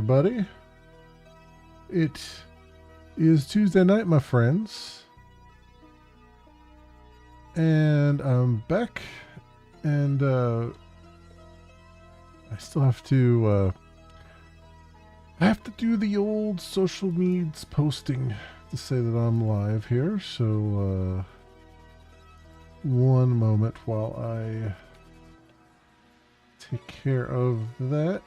everybody. It is Tuesday night, my friends. And I'm back. And I still have to do the old social needs posting to say that I'm live here. So one moment while I take care of that.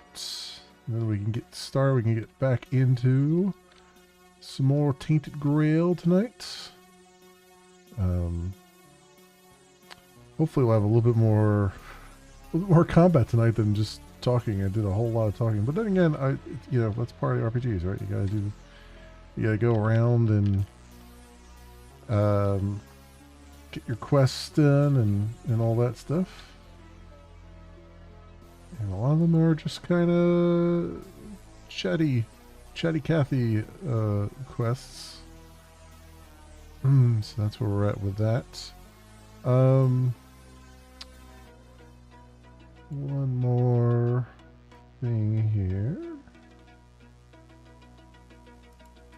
And then we can get started. We can get back into some more Tainted Grail tonight. Hopefully we'll have a little bit more combat tonight than just talking. I did a whole lot of talking, but then again, that's part of RPGs, right? You gotta go around and get your quests done and all that stuff. And a lot of them are just kind of chatty Cathy quests. So that's where we're at with that. One more thing here.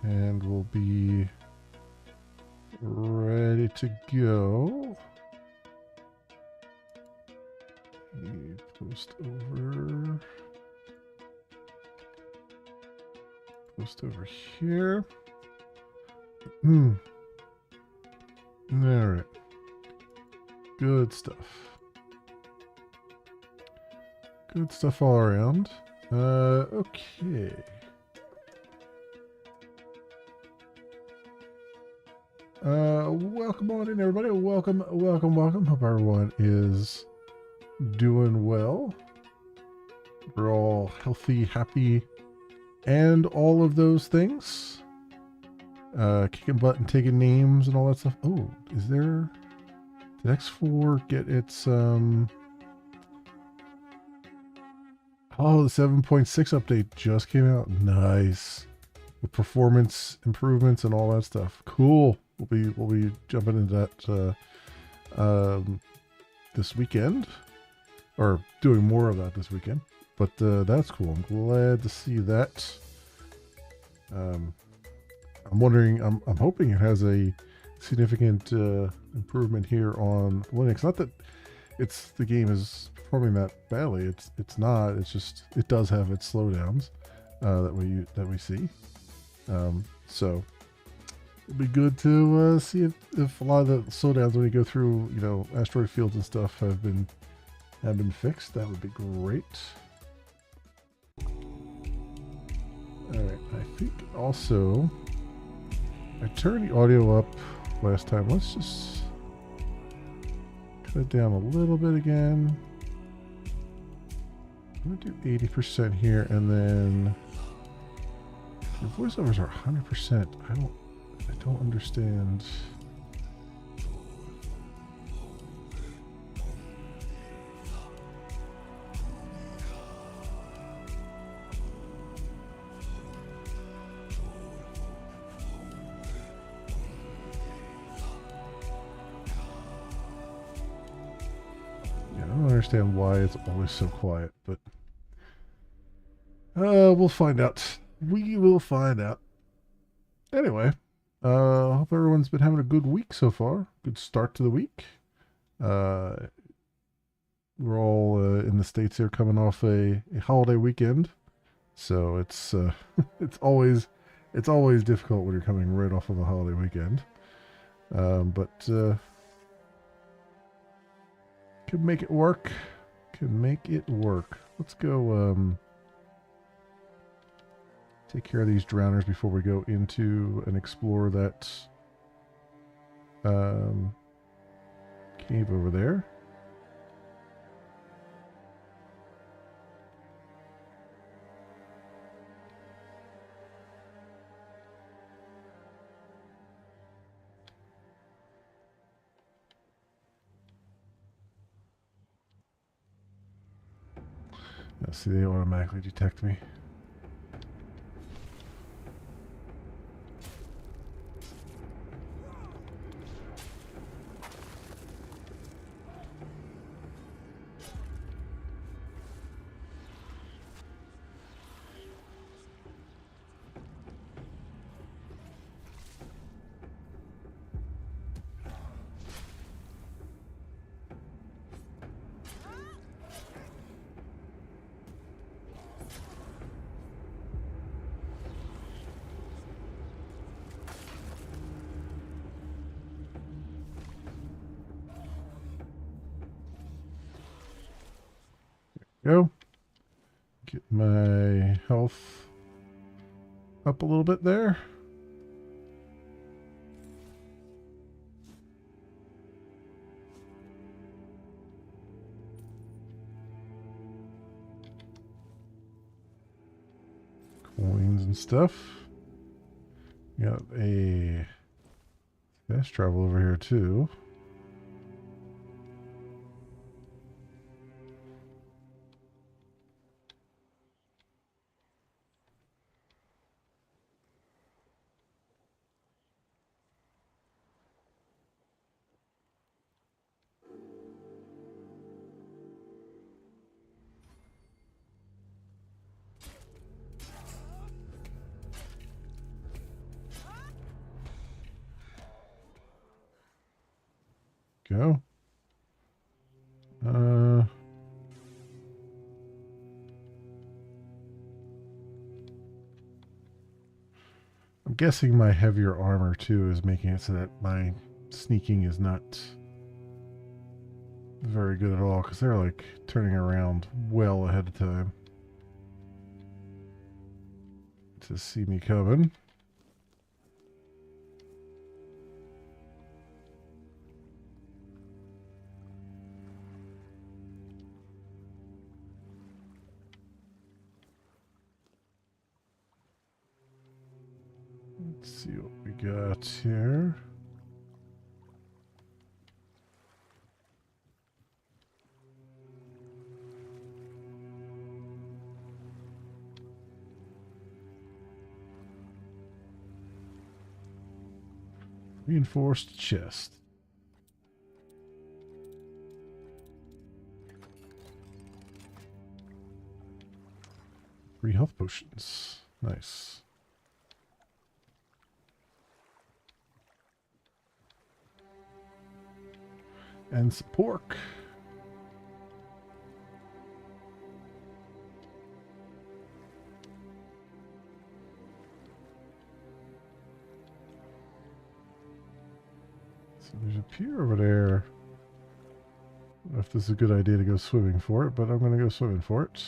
And we'll be ready to go. Post over here. Alright. Good stuff. Good stuff all around. Okay. Welcome on in, everybody. Welcome. Hope everyone is doing well. We're all healthy, happy, and all of those things. Kicking butt and taking names and all that stuff. Oh, is there... Did X4 get its... Oh, the 7.6 update just came out. Nice. With performance improvements and all that stuff. Cool. We'll be jumping into that this weekend. Or doing more of that this weekend. But that's cool. I'm glad to see that. I'm wondering, I'm hoping it has a significant improvement here on Linux. Not that the game is performing that badly. It's not. It's just it does have its slowdowns that we see. So it'll be good to see if a lot of the slowdowns when you go through asteroid fields and stuff have been fixed. That would be great. Alright, I think also I turned the audio up last time. Let's just cut it down a little bit again. I'm gonna do 80% here, and then the voiceovers are 100%. I don't understand. I don't understand why it's always so quiet, but we'll find out. We will find out. Anyway, hope everyone's been having a good week so far. Good start to the week. We're all in the States here coming off a holiday weekend. So it's it's always difficult when you're coming right off of a holiday weekend. But can make it work. Let's go take care of these drowners before we go into and explore that cave over there. Now, see, they automatically detect me. Go. Get my health up a little bit there. Coins and stuff. Got a fast travel over here too. Go. I'm guessing my heavier armor too is making it so that my sneaking is not very good at all, because they're like turning around well ahead of time to see me coming. Let's see what we got here. Reinforced chest. Free health potions. Nice. And some pork. So there's a pier over there. I don't know if this is a good idea to go swimming for it, but I'm going to go swimming for it.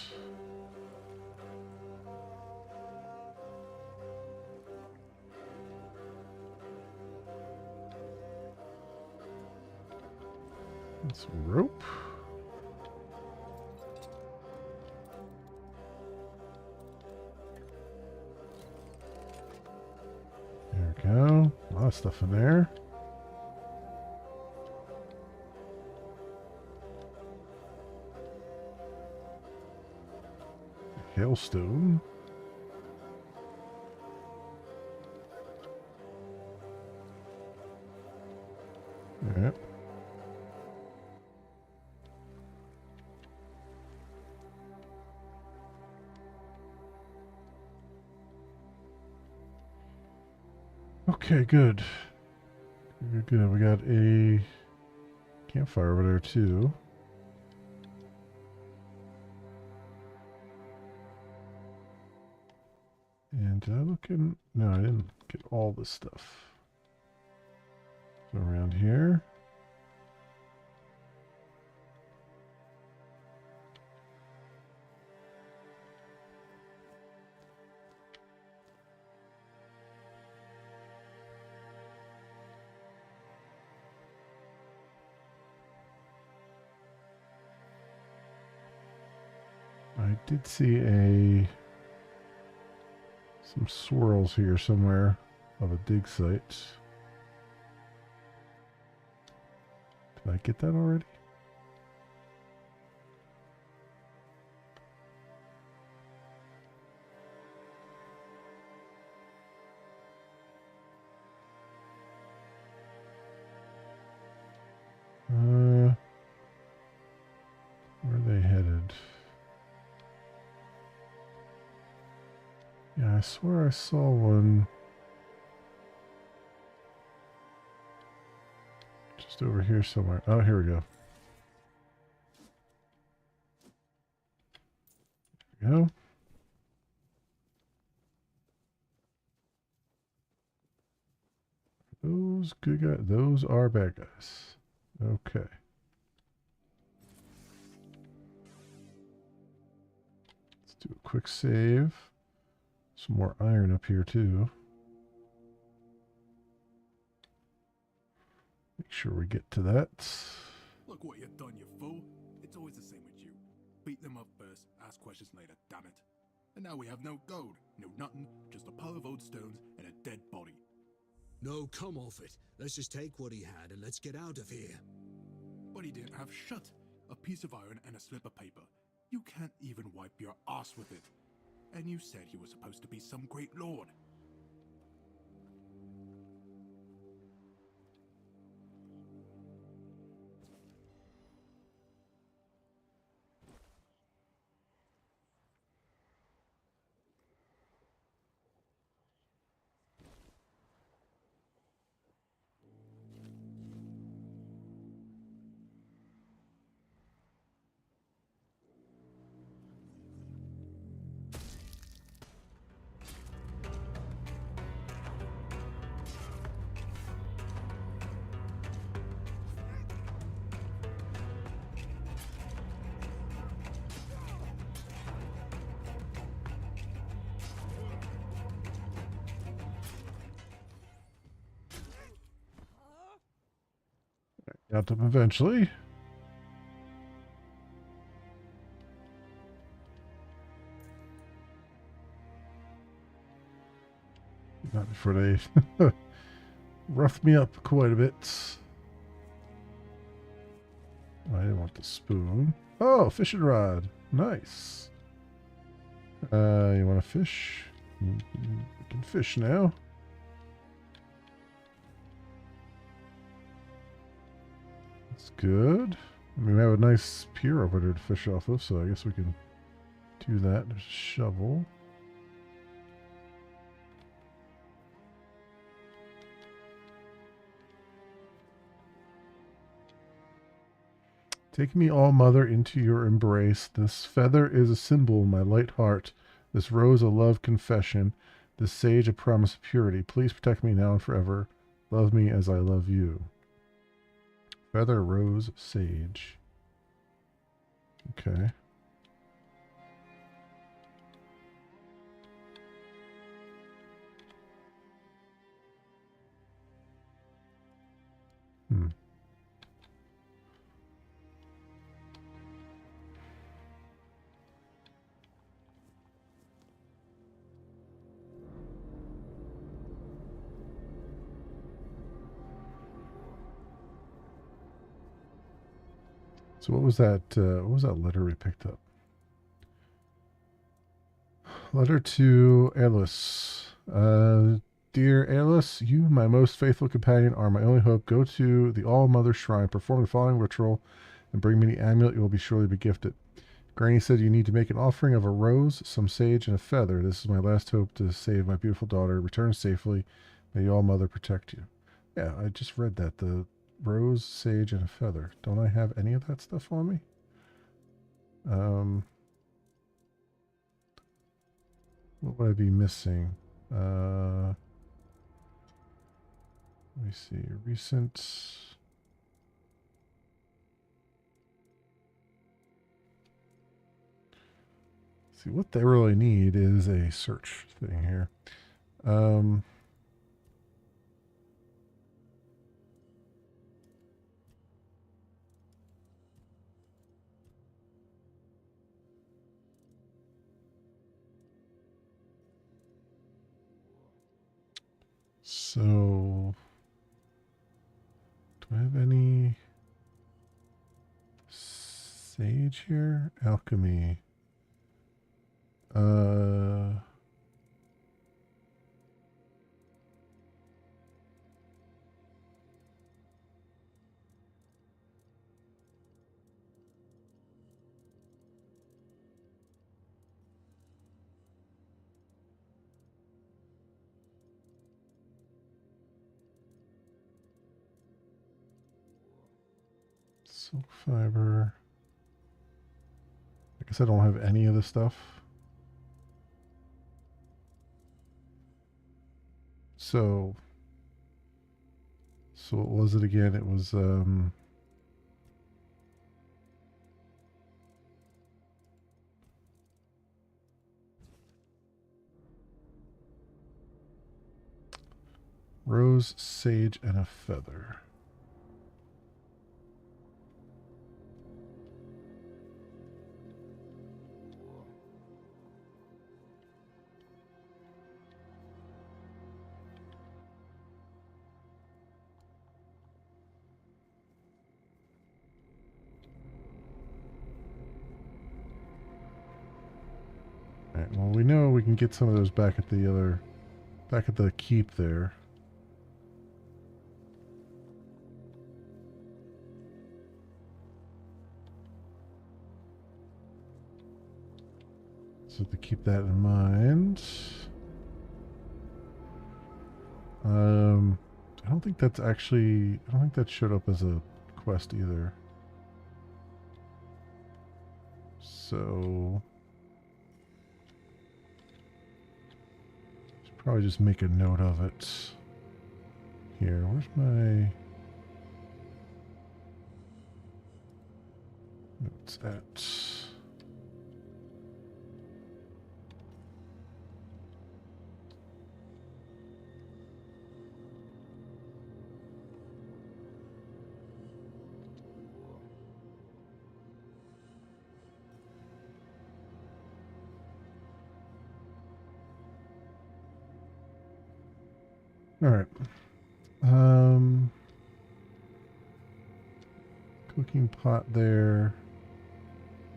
And some rope. There we go. A lot of stuff in there. Hailstone. Alright. Okay, good. Good, good. We got a campfire over there too. And did I look in? No, I didn't get all this stuff. So around here. I did see some swirls here somewhere of a dig site. Did I get that already? Where are they headed? Yeah, I swear I saw one just over here somewhere. Oh, here we go. There we go. Those good guys. Those are bad guys. Okay. do a quick save. Some more iron up here too. Make sure we get to that. Look what you've done, you fool. It's always the same with you. Beat them up first, ask questions later, damn it. And now we have no gold, no nothing, just a pile of old stones and a dead body. No, come off it. Let's just take what he had and let's get out of here. But he didn't have shut. A piece of iron and a slip of paper. You can't even wipe your ass with it. And you said he was supposed to be some great lord. Got them eventually. Not before they roughed me up quite a bit. I didn't want the spoon. Oh, fishing rod. Nice. You want to fish? We can fish now. That's good. I mean, we have a nice pier over there to fish off of, so I guess we can do that. There's a shovel. Take me, all mother, into your embrace. This feather is a symbol in my light heart. This rose a love confession. This sage a promise of purity. Please protect me now and forever. Love me as I love you. Feather, rose, sage. Okay. So what was that? What was that letter we picked up? Letter to Alice. Dear Alice, you, my most faithful companion, are my only hope. Go to the All-Mother Shrine, perform the following ritual, and bring me the amulet. You will be surely be gifted. Granny said you need to make an offering of a rose, some sage, and a feather. This is my last hope to save my beautiful daughter. Return safely. May the All-Mother protect you. Yeah, I just read that. The rose, sage, and a feather. Don't I have any of that stuff on me? What would I be missing? Let me see. Recent. See, what they really need is a search thing here. So, do I have any sage here? Alchemy. Silk fiber. I guess I don't have any of the stuff. So what was it again? It was Rose, sage, and a feather. Alright, well we know we can get some of those back at the keep there. So to keep that in mind. I don't think that showed up as a quest either. So should probably just make a note of it. Here, where's my notes at? All right. Cooking pot there.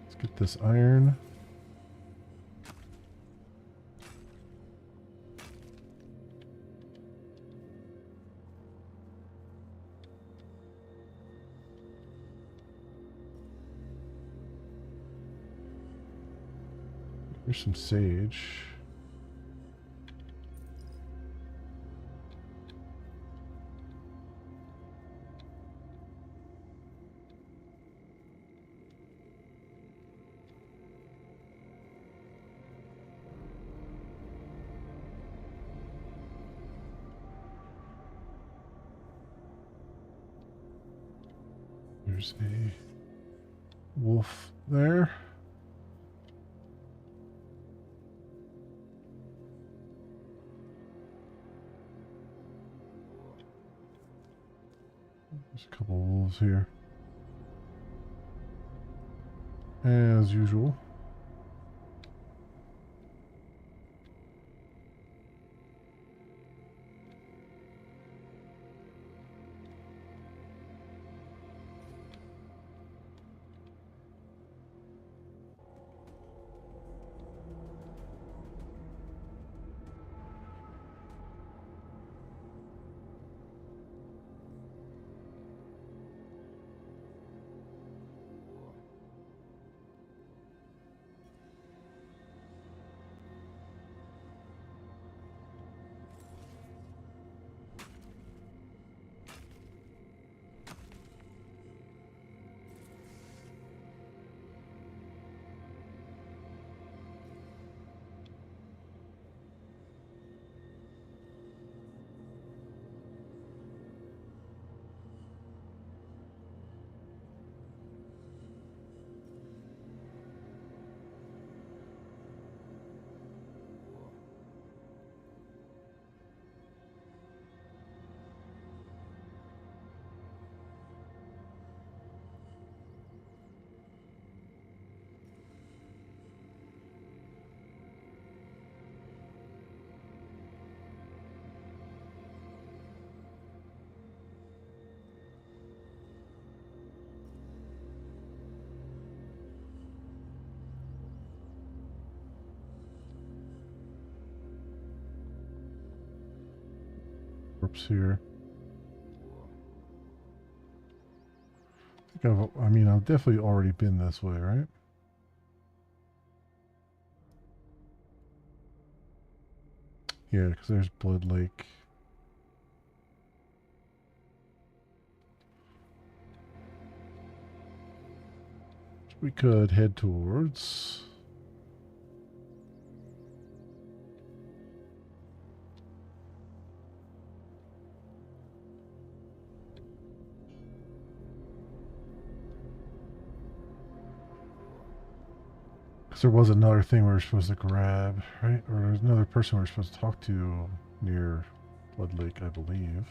Let's get this iron. Here's some sage. There's a wolf there. There's a couple of wolves here. As usual. Corpse here. I mean, I've definitely already been this way, right? Yeah, because there's Blood Lake. Which we could head towards. There was another thing we were supposed to grab, right? Or there's another person we were supposed to talk to near Blood Lake, I believe.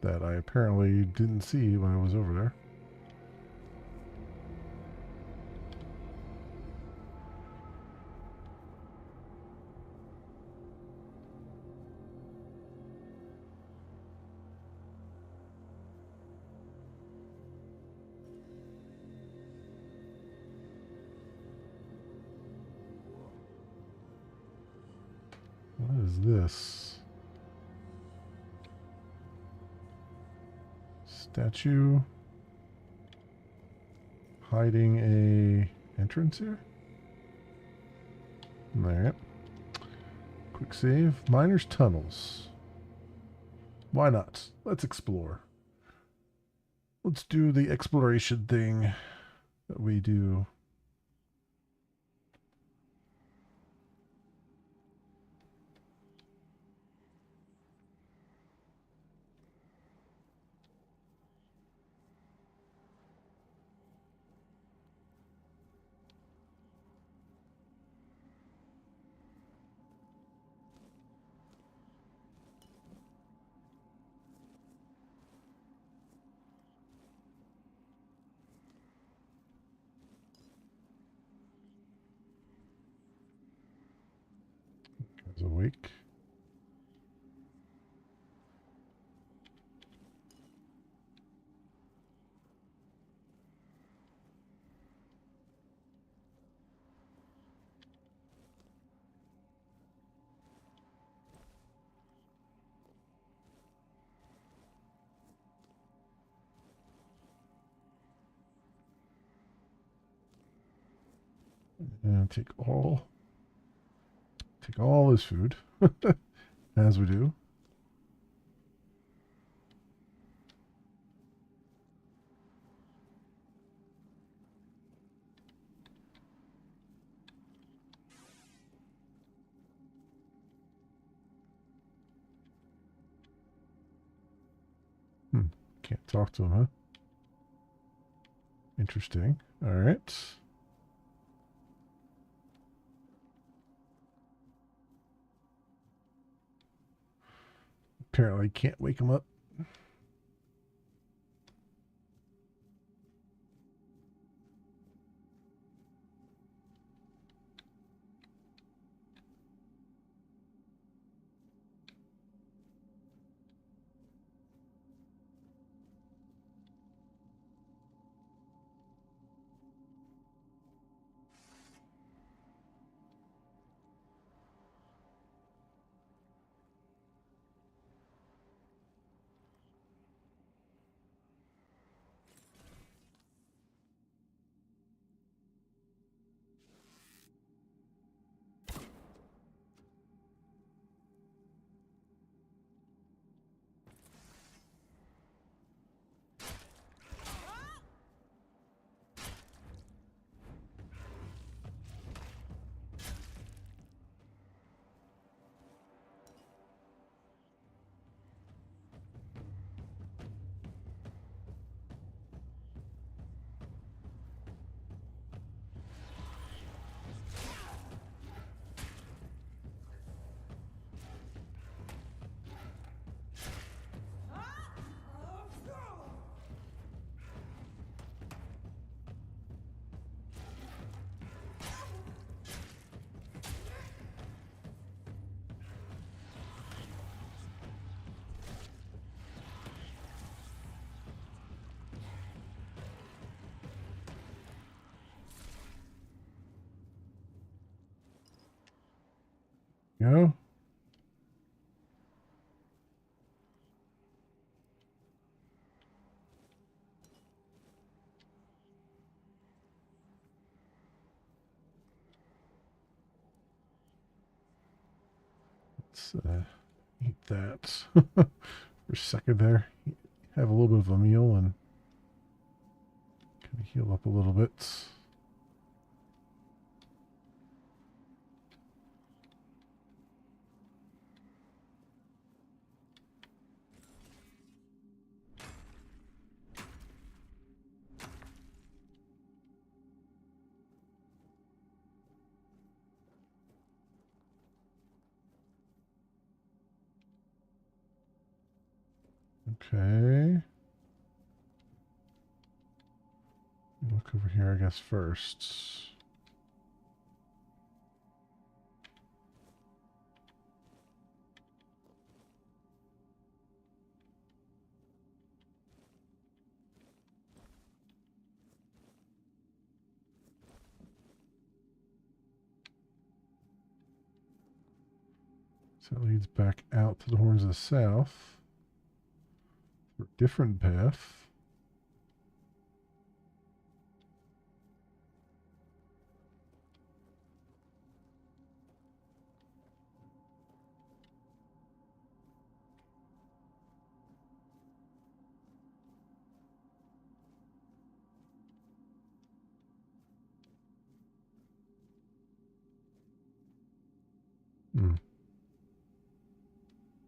That I apparently didn't see when I was over there. What is this? Statue hiding a entrance here? Alright. Quick save. Miner's tunnels. Why not? Let's explore. Let's do the exploration thing that we do. Guy's awake. And take all his food, as we do. Can't talk to him, huh? Interesting. All right. Apparently can't wake him up. You know? Let's eat that for a second there. Have a little bit of a meal and kind of heal up a little bit. Okay. Look over here, I guess, first. So that leads back out to the Horns of the South. For a different path.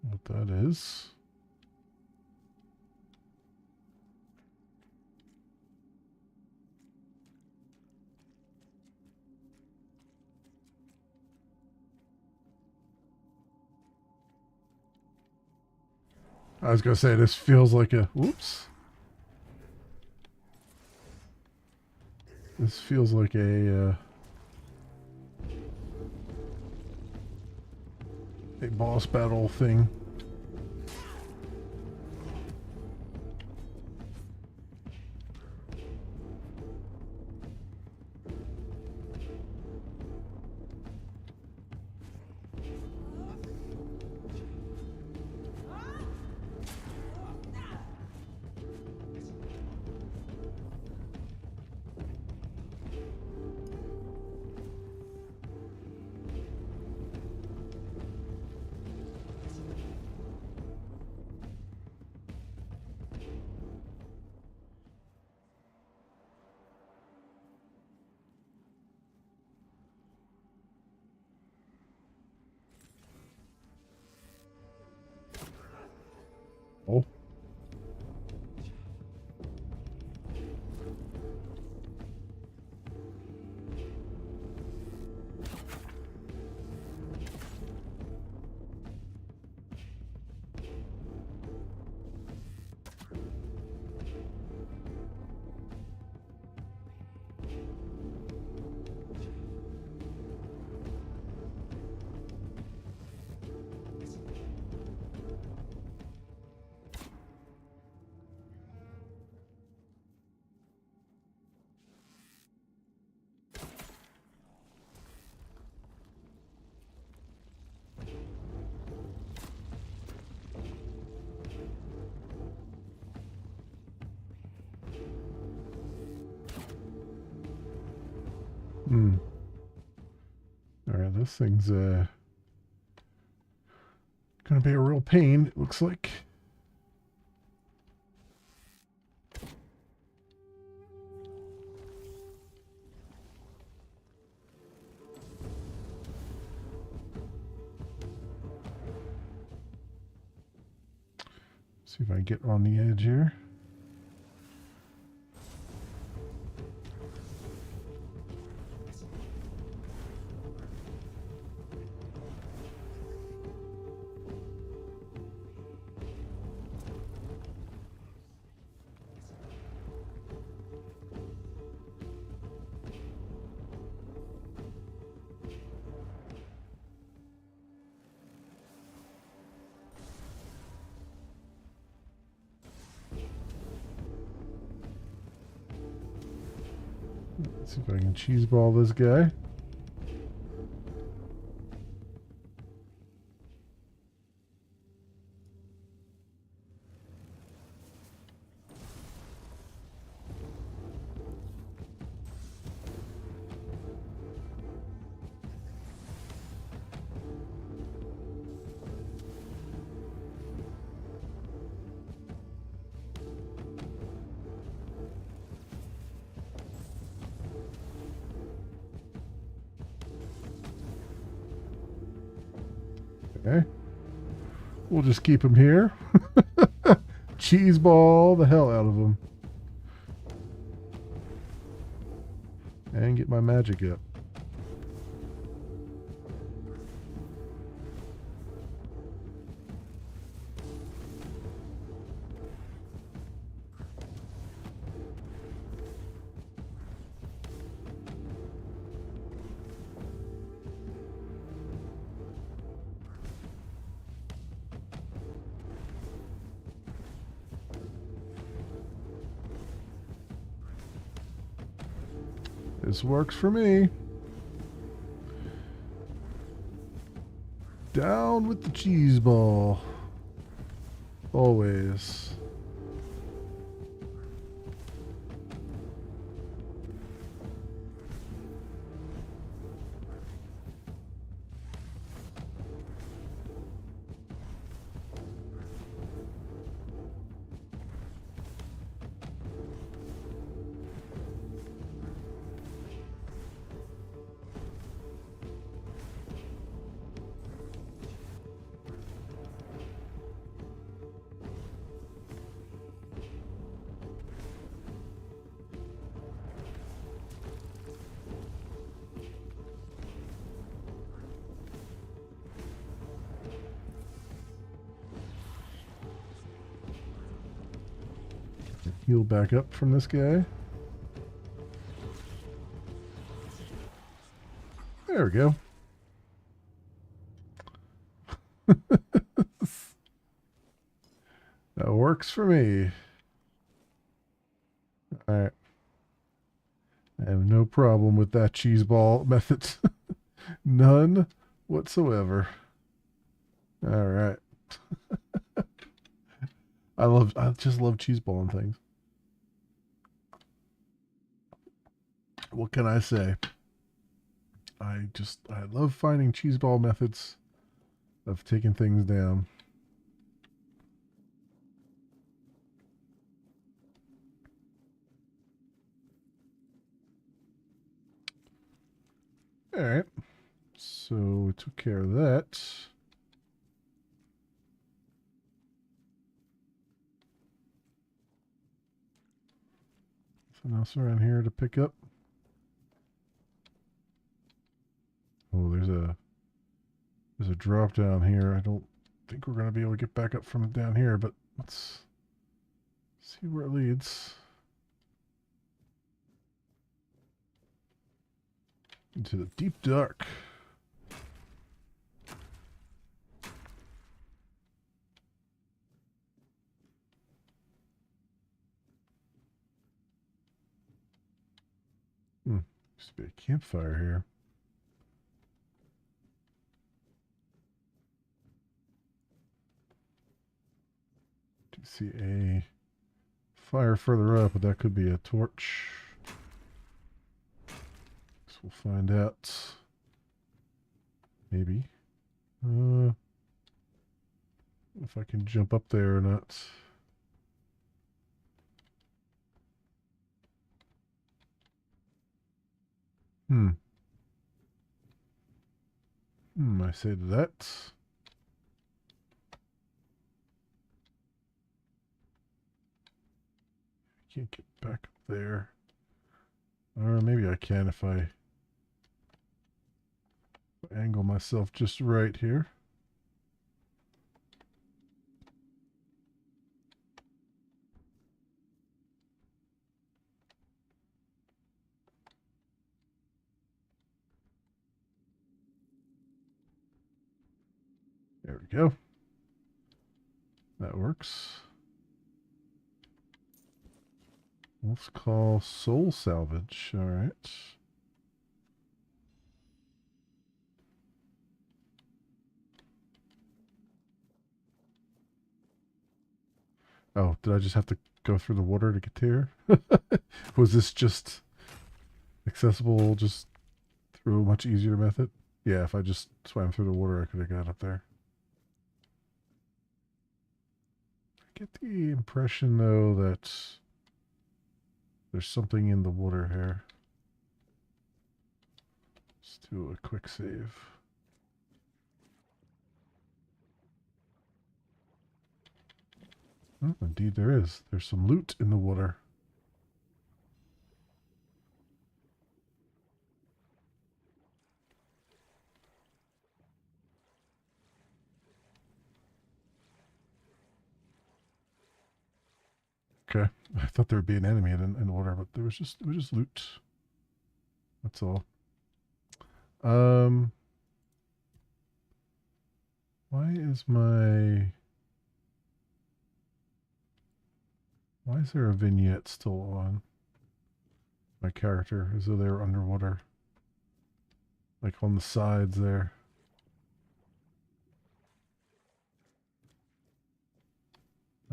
What that is. I was going to say, this feels like a... Whoops. This feels like a boss battle thing. Oh. Alright, this thing's gonna be a real pain, it looks like. See if I get on the edge here. Let's see if I can cheeseball this guy. Okay. We'll just keep him here. Cheeseball the hell out of him. And get my magic up. This works for me. Down with the cheese ball. Always. Heal back up from this guy. There we go. That works for me. Alright. I have no problem with that cheese ball method. None whatsoever. Alright. I just love cheese balling things. What can I say? I love finding cheese ball methods of taking things down. Alright. So we took care of that. Something else around here to pick up. Oh, there's a drop down here. I don't think we're going to be able to get back up from down here, but let's see where it leads. Into the deep dark. Used to be a campfire here. Do you see a fire further up, but that could be a torch. Guess we'll find out. Maybe. If I can jump up there or not. I say to that. Can't get back up there. Or maybe I can if I angle myself just right here. There we go. That works. Let's call soul salvage. All right. Oh, did I just have to go through the water to get here? Was this just accessible just through a much easier method? Yeah, if I just swam through the water, I could have got up there. I get the impression, though, that there's something in the water here. Let's do a quick save. Oh, indeed there is. There's some loot in the water. Okay. I thought there would be an enemy in the water, but it was just loot. That's all. Why is there a vignette still on? my character as though they were underwater. Like on the sides there.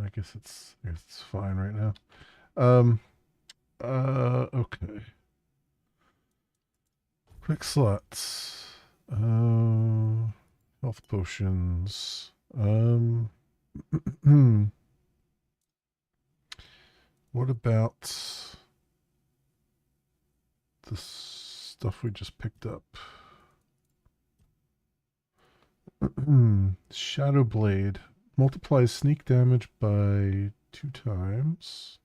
I guess it's fine right now. Okay. Quick slots. Health potions. What about the stuff we just picked up? Shadow Blade multiplies sneak damage by 2 times.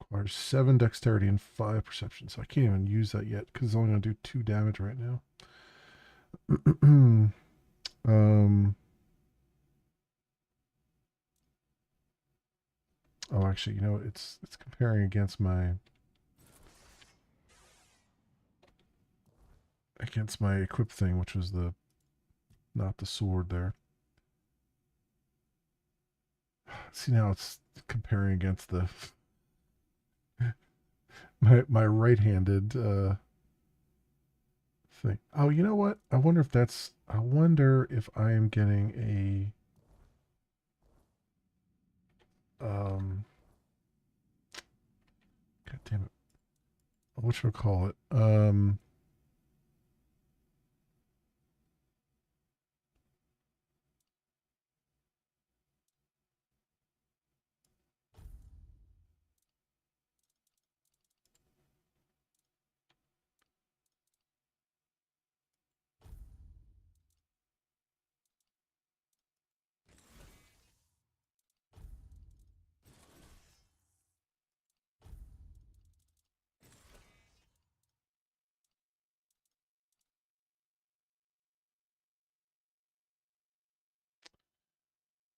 Requires 7 dexterity and 5 perception. So I can't even use that yet because it's only going to do 2 damage right now. Oh, actually, you know what? It's comparing against my equip thing, which was the not the sword there. See, now it's comparing against the my right-handed thing. Oh, you know what? I wonder if I am getting god damn it. What should I call it?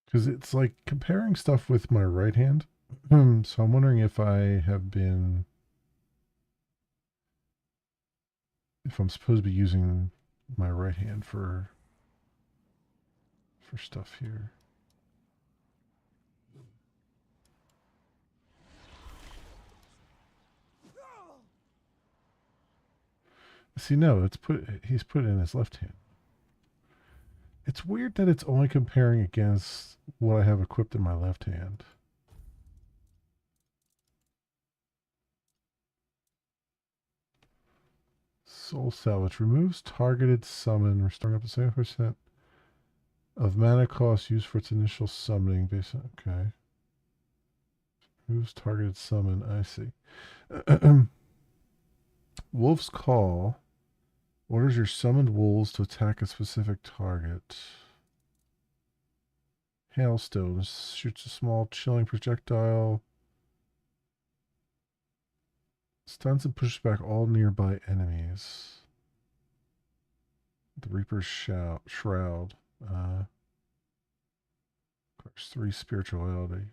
Because it's like comparing stuff with my right hand. So I'm wondering if if I'm supposed to be using my right hand for stuff here. See, no, he's put it in his left hand. It's weird that it's only comparing against what I have equipped in my left hand. Soul Salvage removes targeted summon, restoring up to 70% of mana cost used for its initial summoning. Okay. Removes targeted summon. I see. Wolf's Call orders your summoned wolves to attack a specific target. Hailstones shoots a small chilling projectile. Stuns and pushes back all nearby enemies. The Reaper's Shroud. Requires 3 spirituality.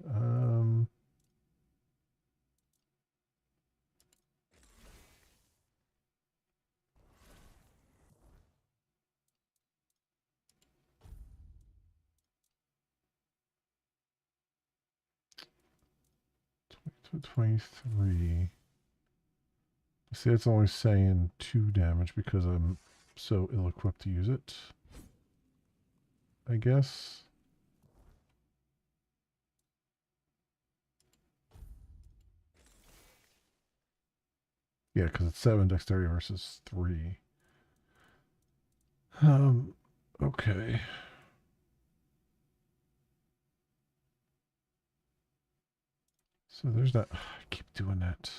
23. See, it's only saying 2 damage because I'm so ill-equipped to use it. I guess. Yeah, because it's 7 dexterity versus 3. Okay. So there's that. I keep doing that.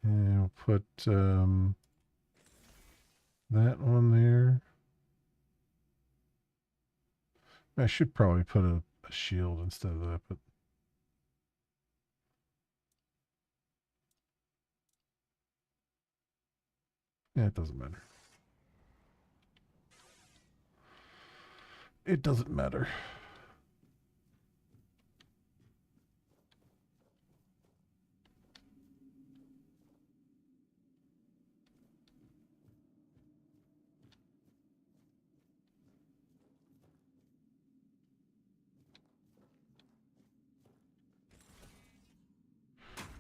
And we'll put that on there. I should probably put a shield instead of that, but yeah, it doesn't matter. It doesn't matter.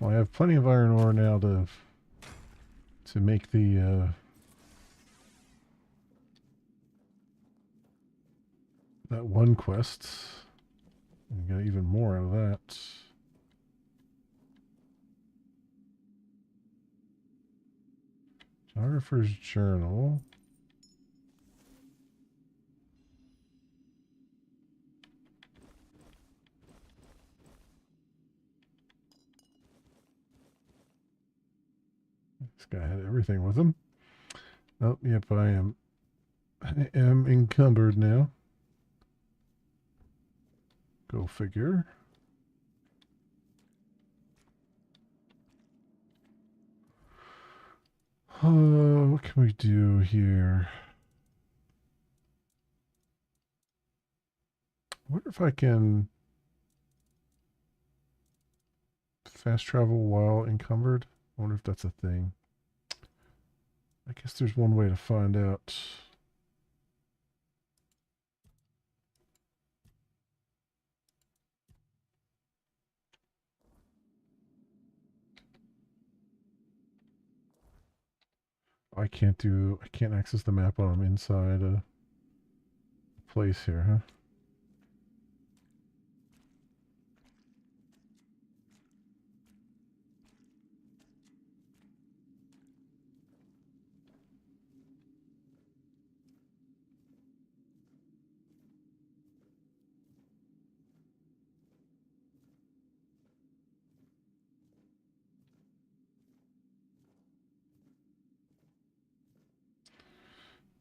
Well, I have plenty of iron ore now to make the that one quest. And get even more out of that. Geographer's Journal. This guy had everything with him. Oh, yep, I am encumbered now. Go figure. What can we do here? I wonder if I can fast travel while encumbered. I wonder if that's a thing. I guess there's one way to find out. I can't access the map while I'm inside a place here, huh?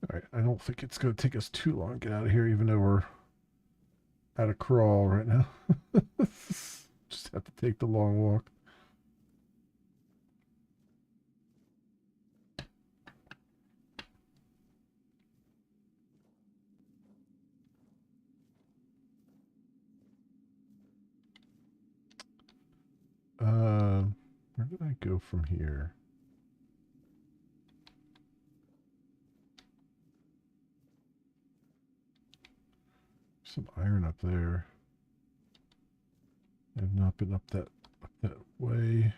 Alright, I don't think it's going to take us too long to get out of here, even though we're at a crawl right now. Just have to take the long walk. Where did I go from here? Some iron up there. I've not been up that way.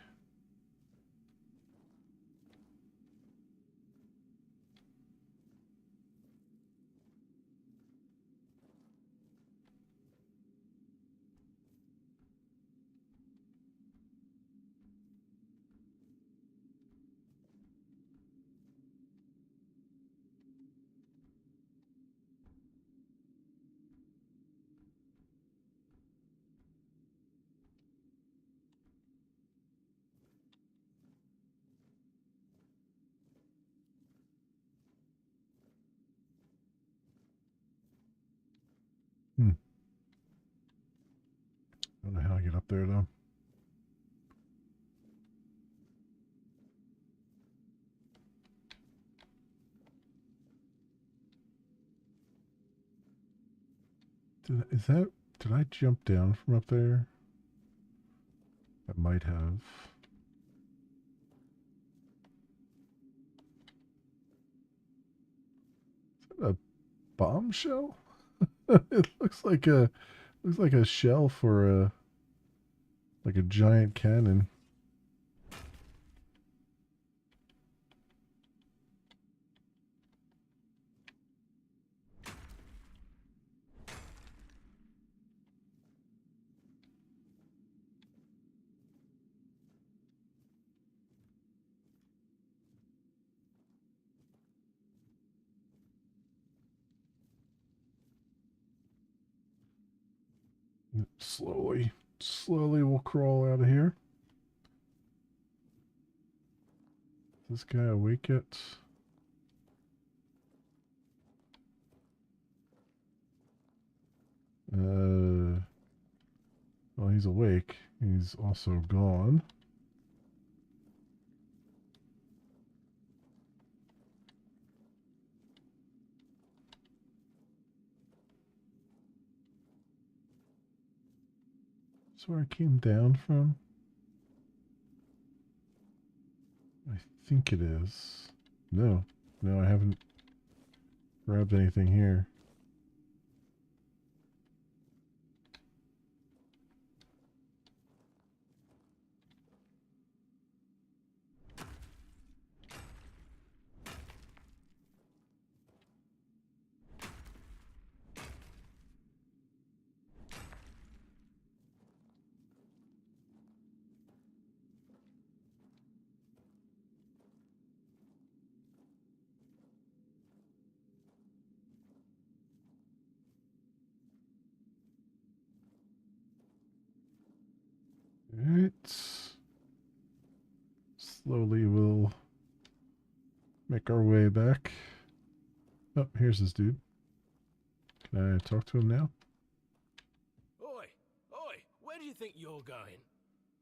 Hmm. I don't know how I get up there though. Did I jump down from up there? I might have. Is that a bombshell? It looks like a shell for a like a giant cannon. Slowly we'll crawl out of here. Is this guy awake yet? Well, he's awake. He's also gone. That's where I came down from. I think it is. No, I haven't grabbed anything here. slowly we'll make our way back. Oh, here's this dude. Can I talk to him now? Oi! Oi! Where do you think you're going?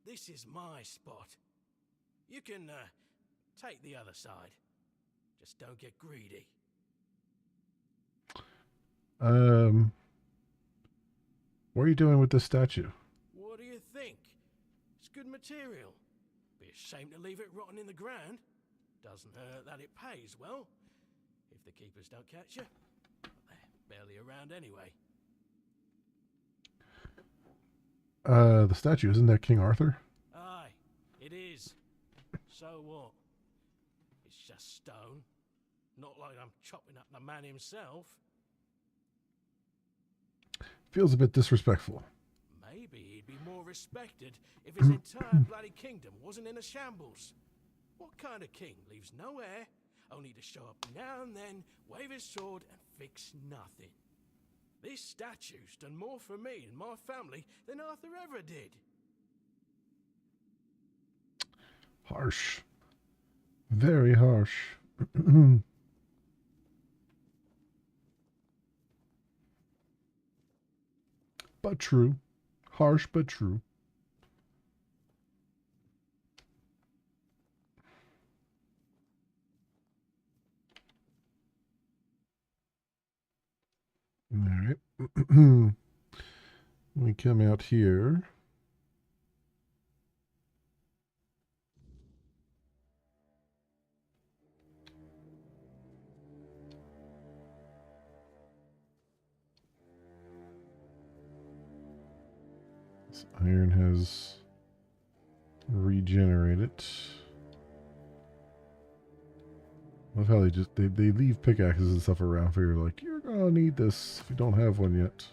This is my spot. You can, take the other side. Just don't get greedy. What are you doing with this statue? What do you think? It's good material. Be a shame to leave it rotting in the ground. Doesn't hurt that it pays well. If the keepers don't catch you. But they're barely around anyway. The statue, isn't that King Arthur? Aye, it is. So what? It's just stone. Not like I'm chopping up the man himself. Feels a bit disrespectful. Maybe he'd be more respected if his entire bloody kingdom wasn't in a shambles. What kind of king leaves no heir, only to show up now and then, wave his sword and fix nothing? This statue's done more for me and my family than Arthur ever did. Harsh. Very harsh. But true. Harsh, but true. All right. We come out here. This iron has regenerated. Love how they leave pickaxes and stuff around for you. Like, you're gonna need this if you don't have one yet.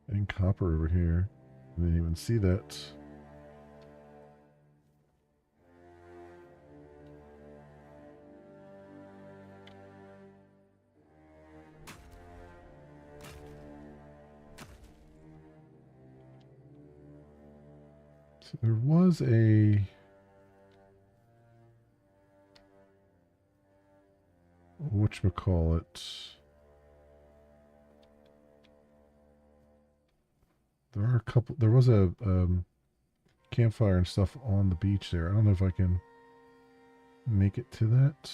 And copper over here. I didn't even see that. So there was a whatchamacallit. There are a couple. There was a campfire and stuff on the beach there. I don't know if I can make it to that.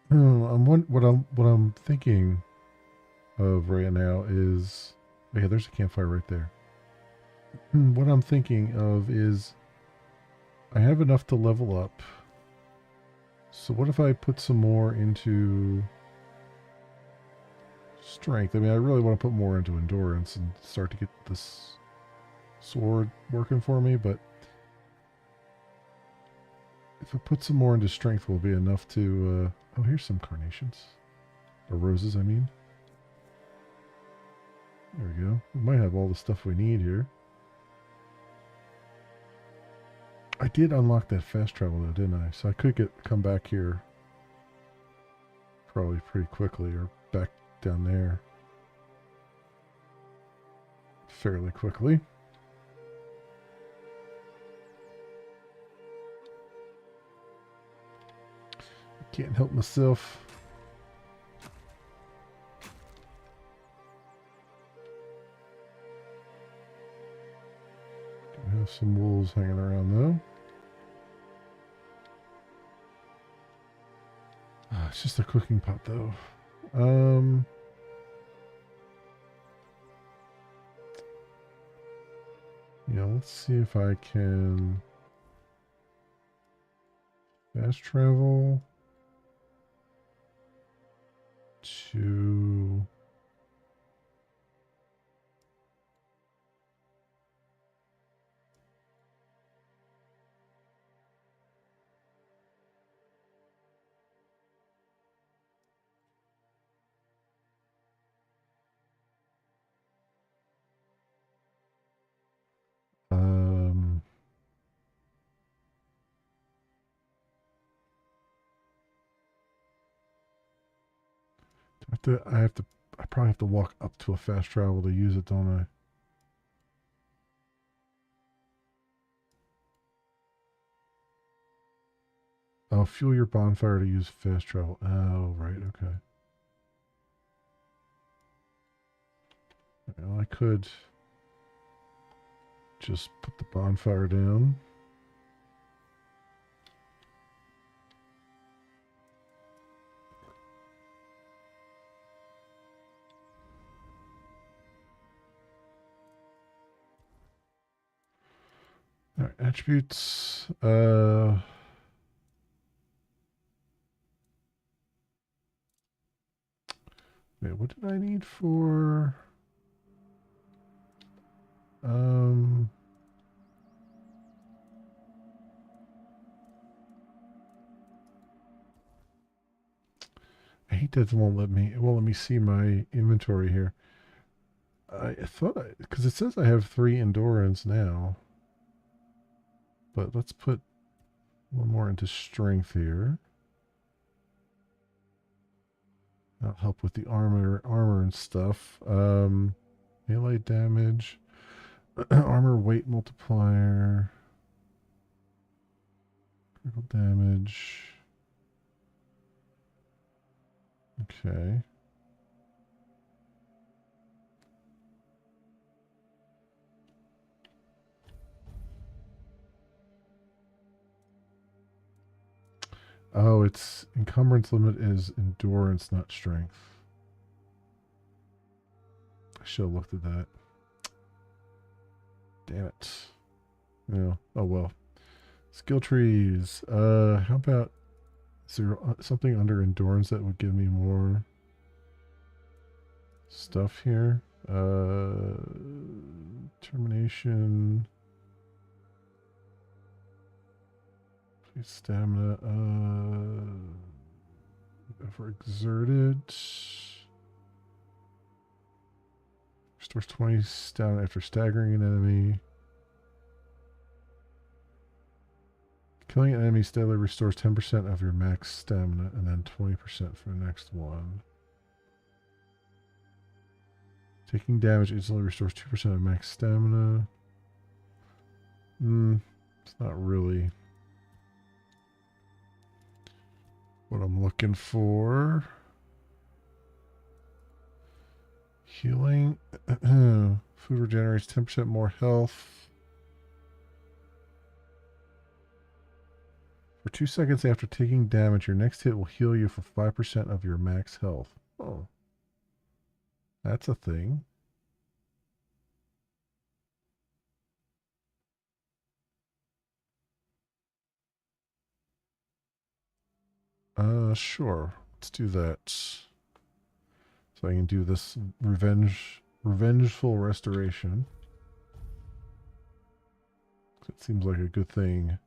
What I'm thinking of right now is, oh yeah, there's a campfire right there. What I'm thinking of is, I have enough to level up. So what if I put some more into strength? I mean, I really want to put more into endurance and start to get this sword working for me, but if I put some more into strength, will be enough to, oh, here's some carnations. Or roses, I mean. There we go. We might have all the stuff we need here. I did unlock that fast travel though, didn't I? So I could come back here probably pretty quickly, or back down there fairly quickly. Can't help myself. We have some wolves hanging around though. It's just a cooking pot though. Yeah, let's see if I can fast travel to I have to I probably have to walk up to a fast travel to use it, don't I? Oh, fuel your bonfire to use fast travel. Oh, right, okay. Well, I could just put the bonfire down. All right, attributes. Wait, what did I need for? Um, I hate that it won't let me see my inventory here. I thought because it says I have 3 endurance now, but let's put one more into strength here. That'll help with the armor and stuff. Melee damage, armor weight multiplier, critical damage. Okay. Oh, its encumbrance limit is endurance, not strength. I should have looked at that. Damn it. Yeah. Oh well. Skill trees. How about is there something under endurance that would give me more stuff here? Termination. Please stamina. For exerted. Restores 20 stamina after staggering an enemy. Killing an enemy steadily restores 10% of your max stamina and then 20% for the next one. Taking damage instantly restores 2% of max stamina. It's not really what I'm looking for. Healing. Food regenerates 10% more health. For 2 seconds after taking damage, your next hit will heal you for 5% of your max health. Oh. That's a thing. Sure. Let's do that. So I can do this revengeful restoration. It seems like a good thing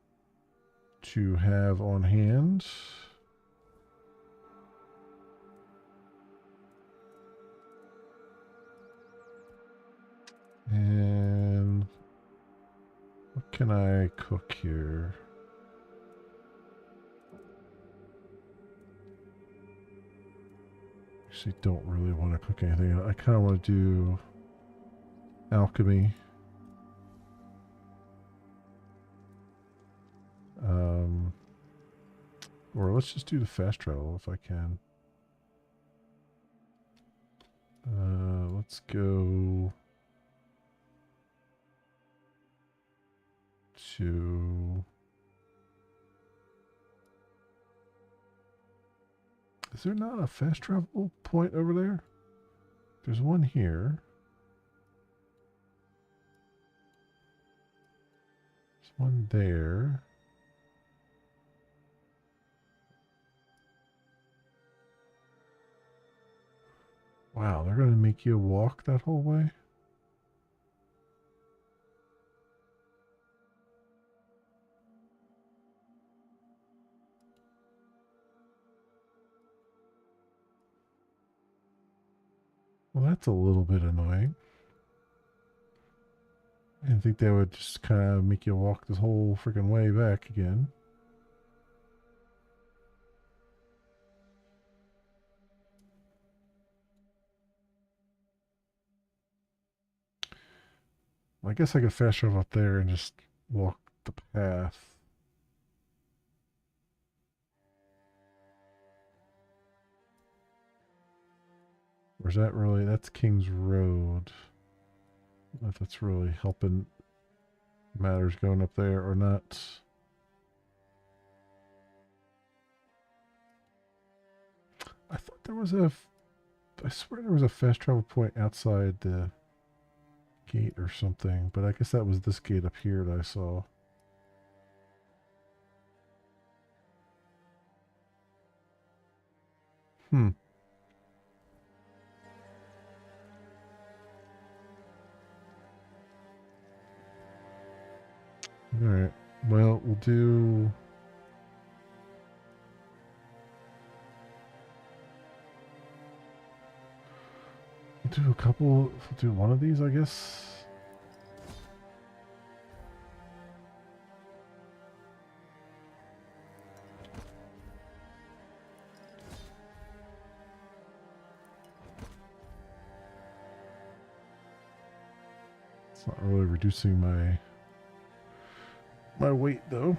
to have on hand. And what can I cook here? Actually, don't really want to cook anything. I kind of want to do alchemy. Or let's just do the fast travel if I can. Let's go to... Is there not a fast travel point over there? There's one here. There's one there. Wow, they're going to make you walk that whole way? Well, that's a little bit annoying. I didn't think they would just kind of make you walk this whole freaking way back again. I guess I could fast travel up there and just walk the path. Or is that really, that's King's Road. I don't know if that's really helping matters going up there or not. I thought there was I swear there was a fast travel point outside the gate or something, but I guess that was this gate up here that I saw. Hmm. Alright. Well, we'll do... We'll do a couple... We'll do one of these, I guess. It's not really reducing my weight, though.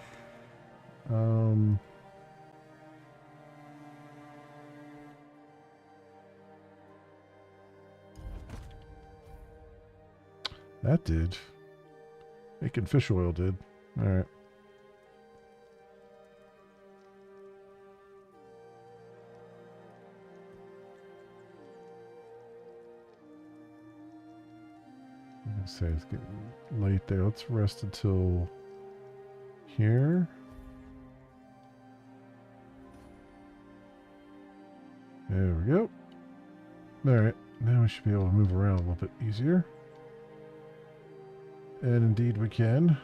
That did. Making fish oil did. Alright. I'm gonna say it's getting late there. Let's rest until here. There we go. Alright, now we should be able to move around a little bit easier. And indeed we can.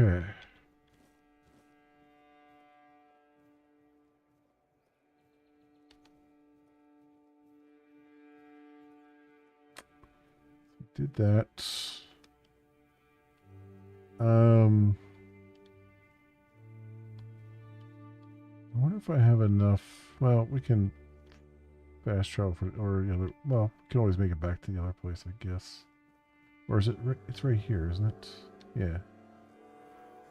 Okay. Did that. I wonder if I have enough. Well, we can fast travel for, or the other. Well, we can always make it back to the other place, I guess. Or is it? It's right here, isn't it? Yeah.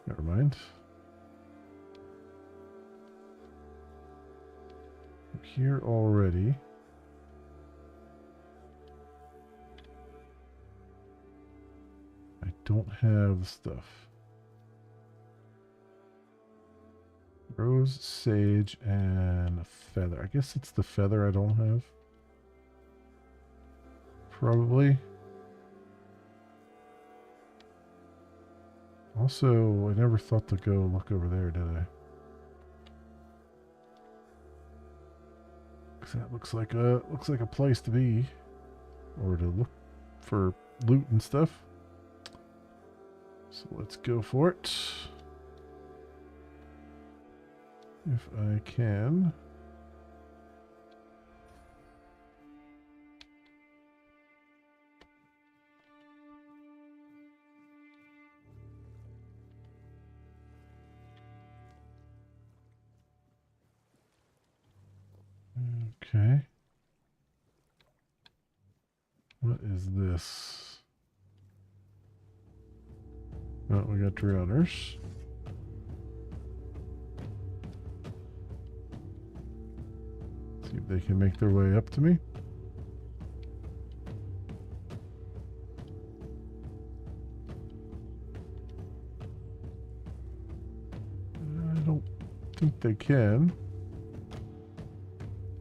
Never mind. I'm here already. I don't have the stuff. Rose, sage, and a feather. I guess it's the feather I don't have. Probably. Also, I never thought to go look over there, did I? Because that looks like a place to be, or to look for loot and stuff. So let's go for it. If I can. Okay. What is this? Oh, we got drowners. See if they can make their way up to me. I don't think they can.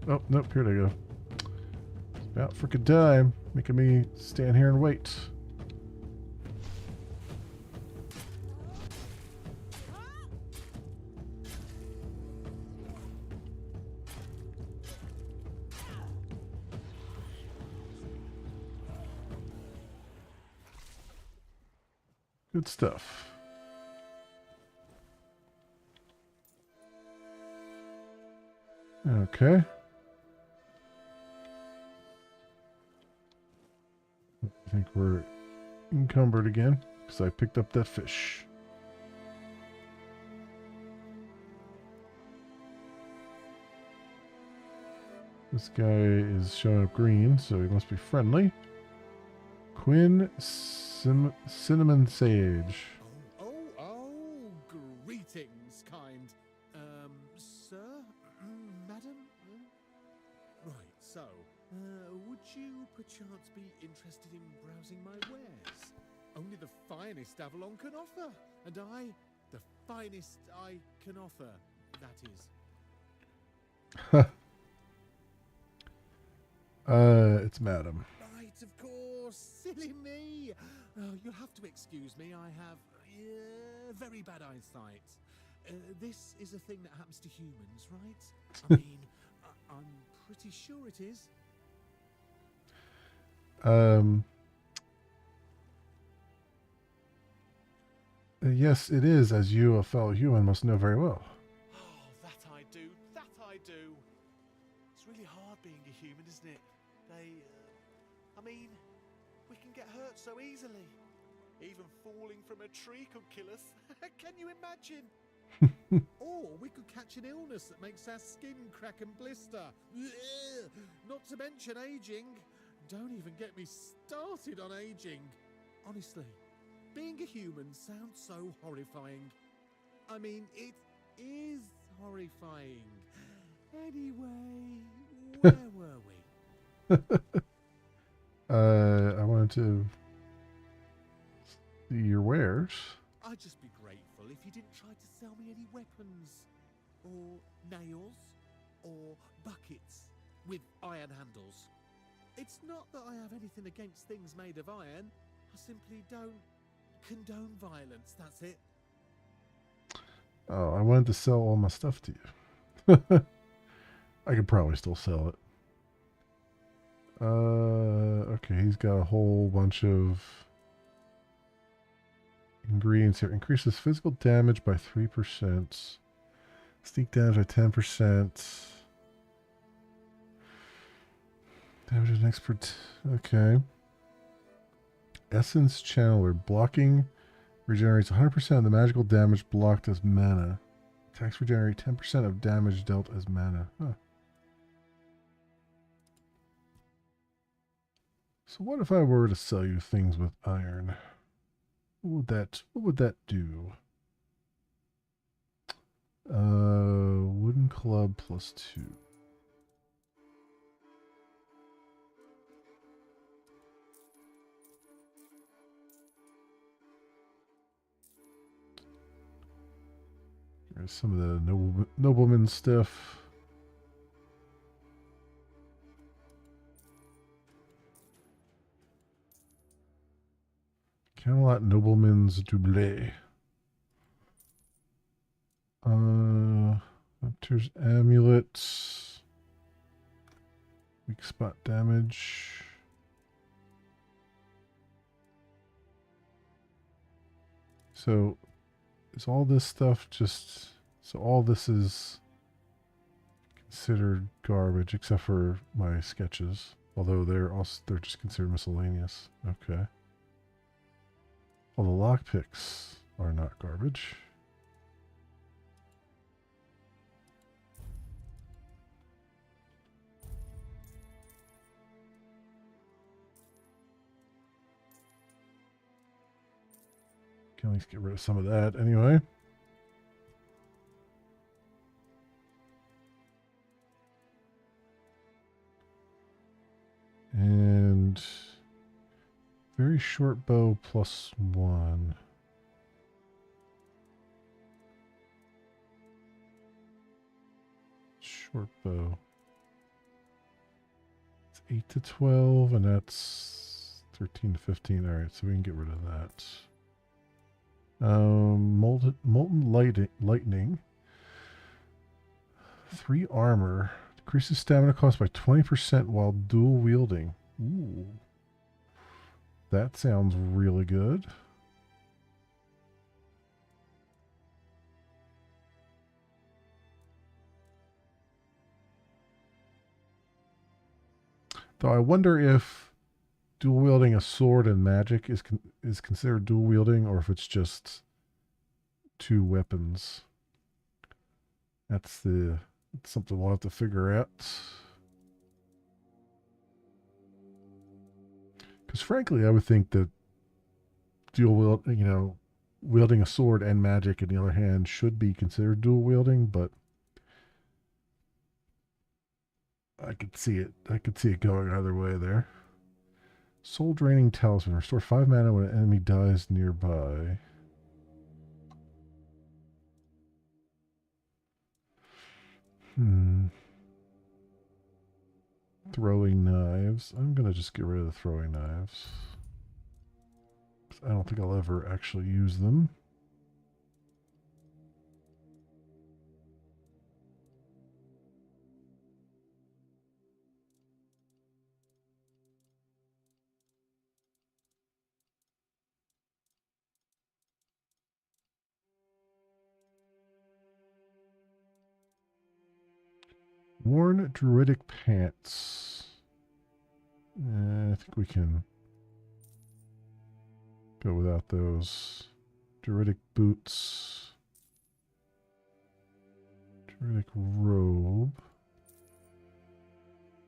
Oh, nope, here they go. It's about freaking time, making me stand here and wait. Good stuff. Okay. I think we're encumbered again because I picked up that fish. This guy is showing up green, so he must be friendly. Quinn Cinnamon Sage. Greetings, kind. Sir? Madam? Right, so, would you perchance be interested in browsing my wares? Only the finest Avalon can offer, and I, the finest I can offer, that is. It's Madam. Right, of course. Silly me. Oh, you'll have to excuse me. I have very bad eyesight. This is a thing that happens to humans, right? I mean, I'm pretty sure it is. Yes, it is, as you, a fellow human, must know very well. Oh, that I do. That I do. It's really hard being a human, isn't it? I mean, we can get hurt so easily. Even falling from a tree could kill us. Can you imagine? Or we could catch an illness that makes our skin crack and blister. Not to mention aging. Don't even get me started on aging. Honestly, being a human sounds so horrifying. I mean, it is horrifying. Anyway, where were we? I wanted to see your wares. I'd just be grateful if you didn't try to sell me any weapons, or nails, or buckets with iron handles. It's not that I have anything against things made of iron. I simply don't condone violence, that's it. Oh, I wanted to sell all my stuff to you. I could probably still sell it. Okay, he's got a whole bunch of ingredients here. Increases physical damage by 3%. Sneak damage by 10%. Damage is next per... Okay. Essence Channeler. Blocking regenerates 100% of the magical damage blocked as mana. Attacks regenerate 10% of damage dealt as mana. Huh. So what if I were to sell you things with iron? What would that do? Wooden club +2. There's some of the nobleman stuff. Camelot Nobleman's Doublé. Hunter's Amulet. Weak spot damage. So, is all this stuff just... So all this is considered garbage, except for my sketches. Although they're just considered miscellaneous. Okay. Well, the lockpicks are not garbage. Can at least get rid of some of that anyway. And very short bow +1. Short bow. It's 8 to 12, and that's 13 to 15. All right, so we can get rid of that. Molten lightning. 3 armor. Decreases stamina cost by 20% while dual wielding. Ooh. That sounds really good. Though I wonder if dual wielding a sword and magic is considered dual wielding, or if it's just two weapons. That's something we'll have to figure out. Because frankly, I would think that wielding a sword and magic in the other hand should be considered dual wielding, but I could see it. I could see it going either way there. Soul draining talisman. Restore 5 mana when an enemy dies nearby. Throwing knives. I'm gonna just get rid of the throwing knives. I don't think I'll ever actually use them. Worn druidic pants. I think we can go without those. Druidic boots. Druidic robe.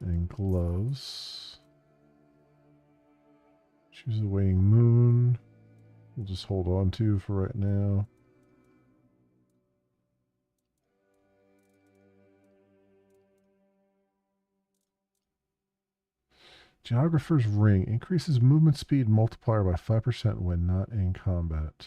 And gloves. Choose the waning moon. We'll just hold on to for right now. Geographer's Ring increases movement speed multiplier by 5% when not in combat.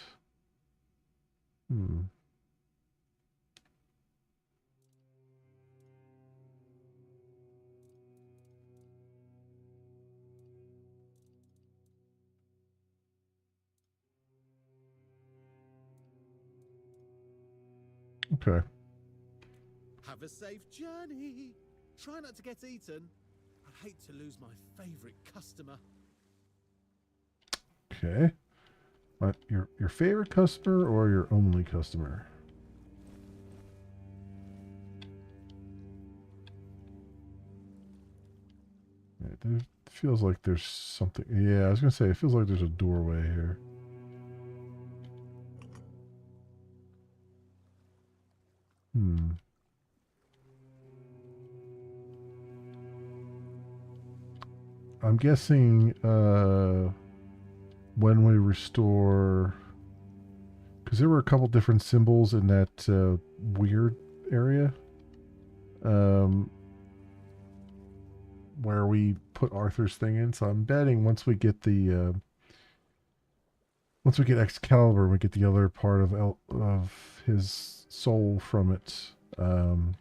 Okay. Have a safe journey. Try not to get eaten. I'd hate to lose my favorite customer. Okay. Your favorite customer or your only customer? Yeah, it feels like there's something. Yeah, I was gonna say it feels like there's a doorway here. I'm guessing when we restore, because there were a couple different symbols in that weird area where we put Arthur's thing in. So I'm betting once we get Excalibur, we get the other part of his soul from it, and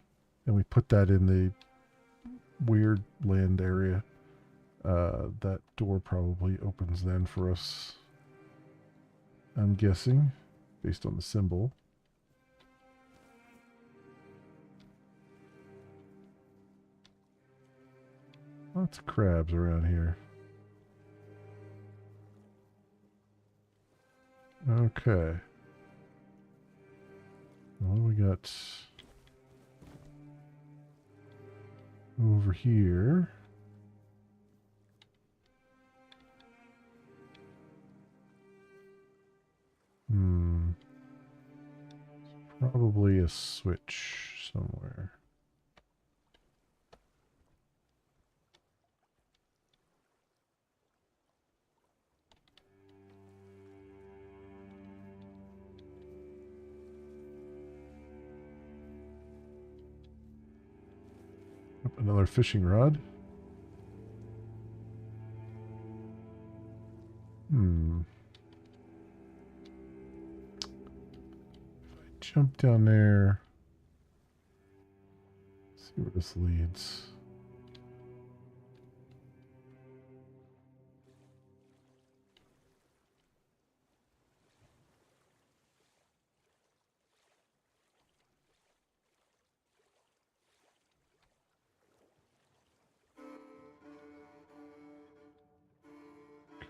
we put that in the weird land area. That door probably opens then for us. I'm guessing, based on the symbol. Lots of crabs around here. Okay. What do we got over here? Probably a switch somewhere. Another fishing rod. Jump down there. See where this leads.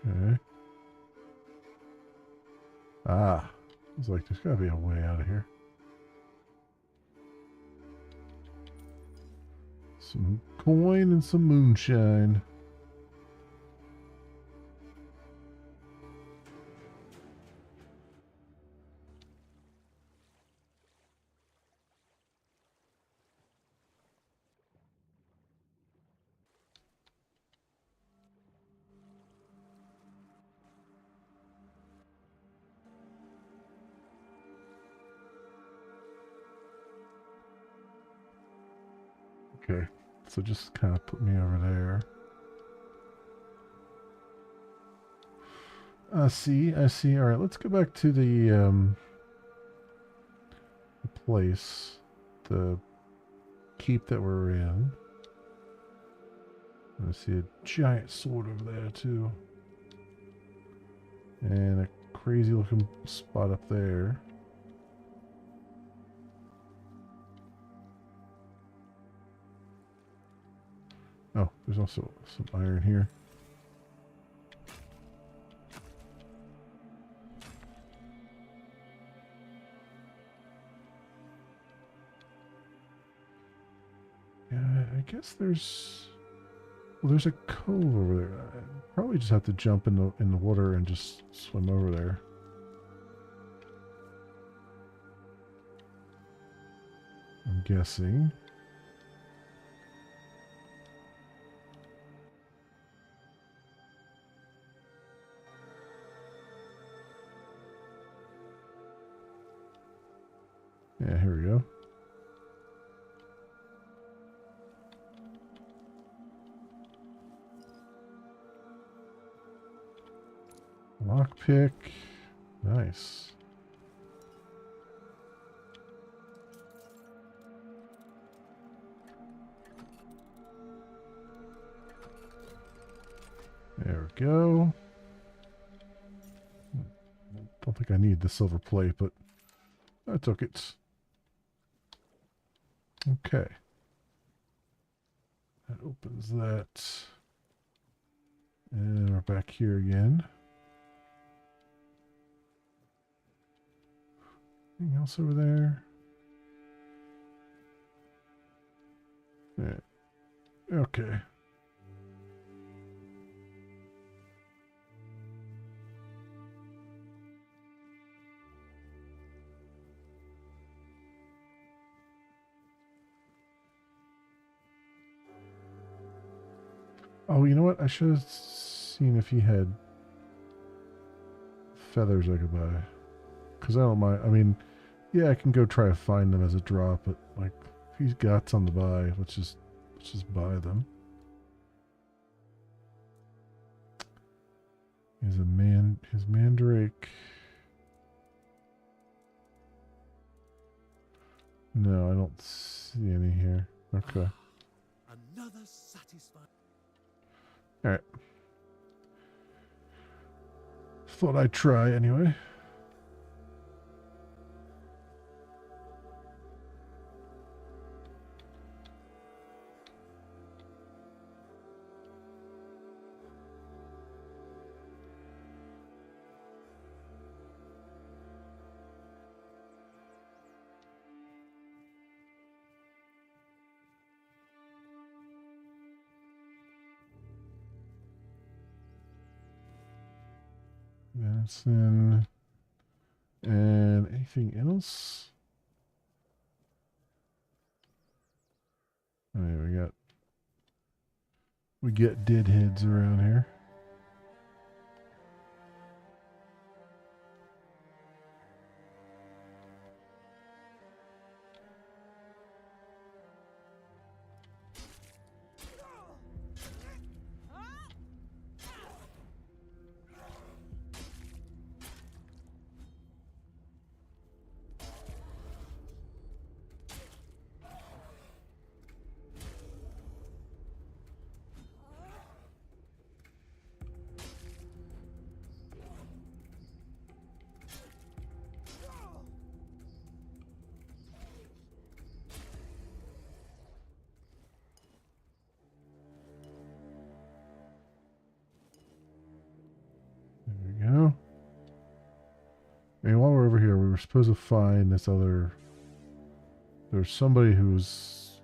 Okay. Ah. It's like there's gotta be a way out of here. Some coin and some moonshine. Okay. So just kind of put me over there. I see. All right, let's go back to the place, the keep that we're in. I see a giant sword over there too, and a crazy looking spot up there. Oh, there's also some iron here. Yeah, I guess there's... Well, there's a cove over there. I probably just have to jump in the water and just swim over there. I'm guessing. Yeah, here we go. Lockpick. Nice. There we go. Don't think I need the silver plate, but I took it. Okay. That opens that. And we're back here again. Anything else over there? Yeah. Okay. Oh, you know what? I should have seen if he had feathers I could buy. Because I don't mind. I mean, yeah, I can go try to find them as a drop, but like, if he's got some to buy, let's just buy them. He's a man. His mandrake. No, I don't see any here. Okay. Another satisfying. All right. Thought I'd try anyway. That's in. And anything else? Oh, yeah, we get deadheads around here. There we go. And while we're over here, we were supposed to find this other... There's somebody who's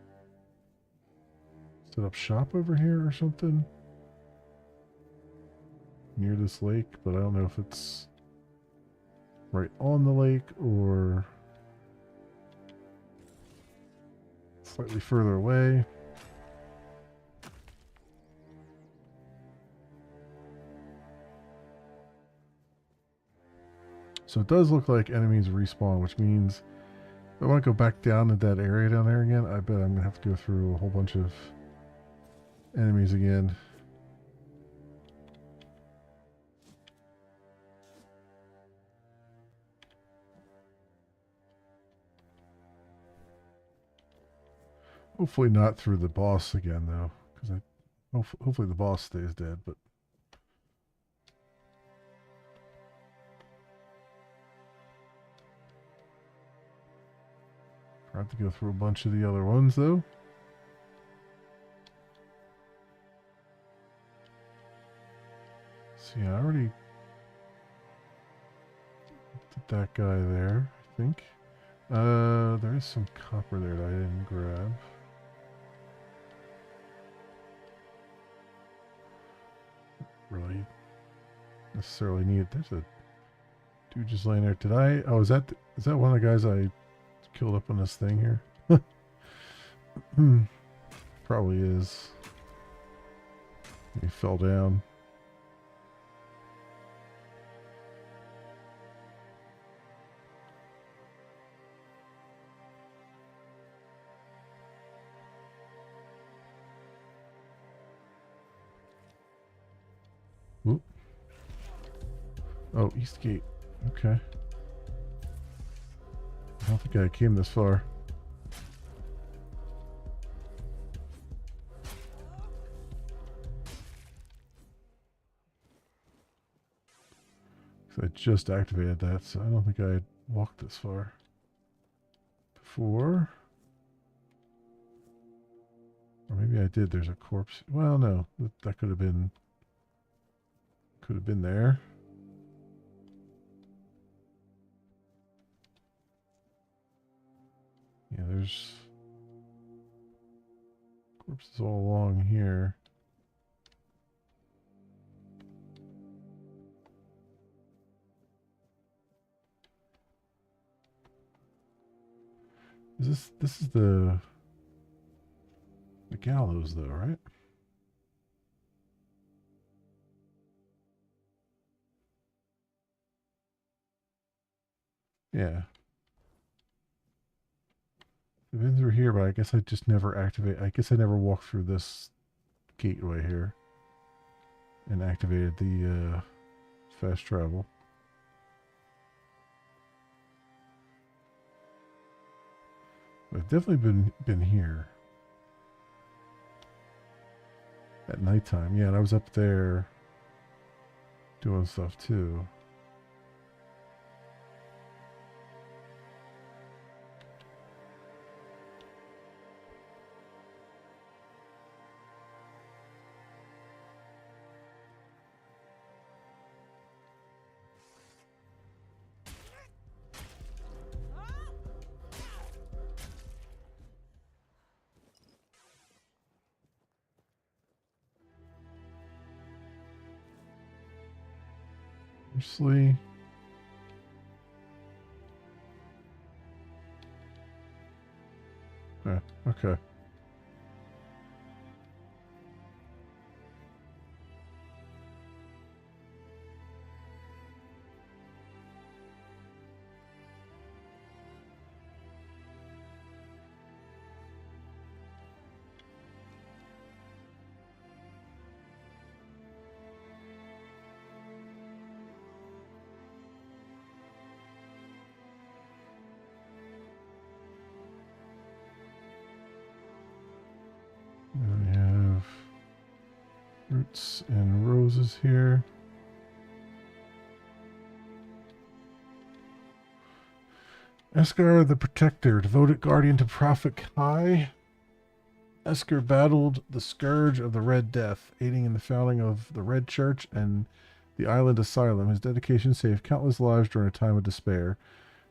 set up shop over here or something near this lake, but I don't know if it's right on the lake or slightly further away. So it does look like enemies respawn, which means If I want to go back down to that area down there again, I bet I'm going to have to go through a whole bunch of enemies again. Hopefully not through the boss again, though, because hopefully the boss stays dead. But I have to go through a bunch of the other ones, though. See, I already did that guy there, I think. There is some copper there that I didn't grab. Really necessarily need it. There's a dude just laying there. Did I? Oh, is that one of the guys I killed up on this thing here? Probably is. He fell down. Whoop. Oh, East Gate. Okay. I don't think I came this far. I just activated that, so I don't think I had walked this far before. Or maybe I did. There's a corpse. Well, no. That could have been there. Yeah, there's corpses all along here. This is the gallows, though, right? Yeah. I've been through here, but I guess I just never activate. I guess I never walked through this gateway here and activated the fast travel. I've definitely been here at nighttime. Yeah, and I was up there doing stuff too. Seriously? Okay. We have roots and roses here. Eskar the Protector, devoted guardian to Prophet Kai. Eskar battled the scourge of the Red Death, aiding in the founding of the Red Church and the Island Asylum. His dedication saved countless lives during a time of despair.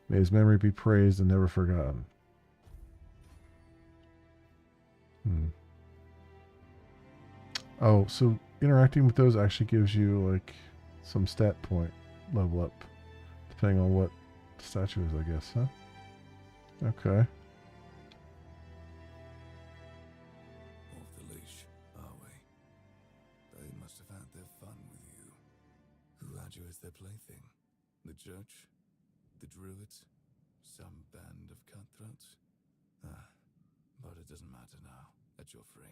May his memory be praised and never forgotten. Oh, so interacting with those actually gives you like some stat point level up, depending on what the statue is, I guess, huh? Okay. Off the leash, are we? They must have had their fun with you. Who had you as their plaything? The church? The druids? some band of cutthroats? But it doesn't matter now that you're free.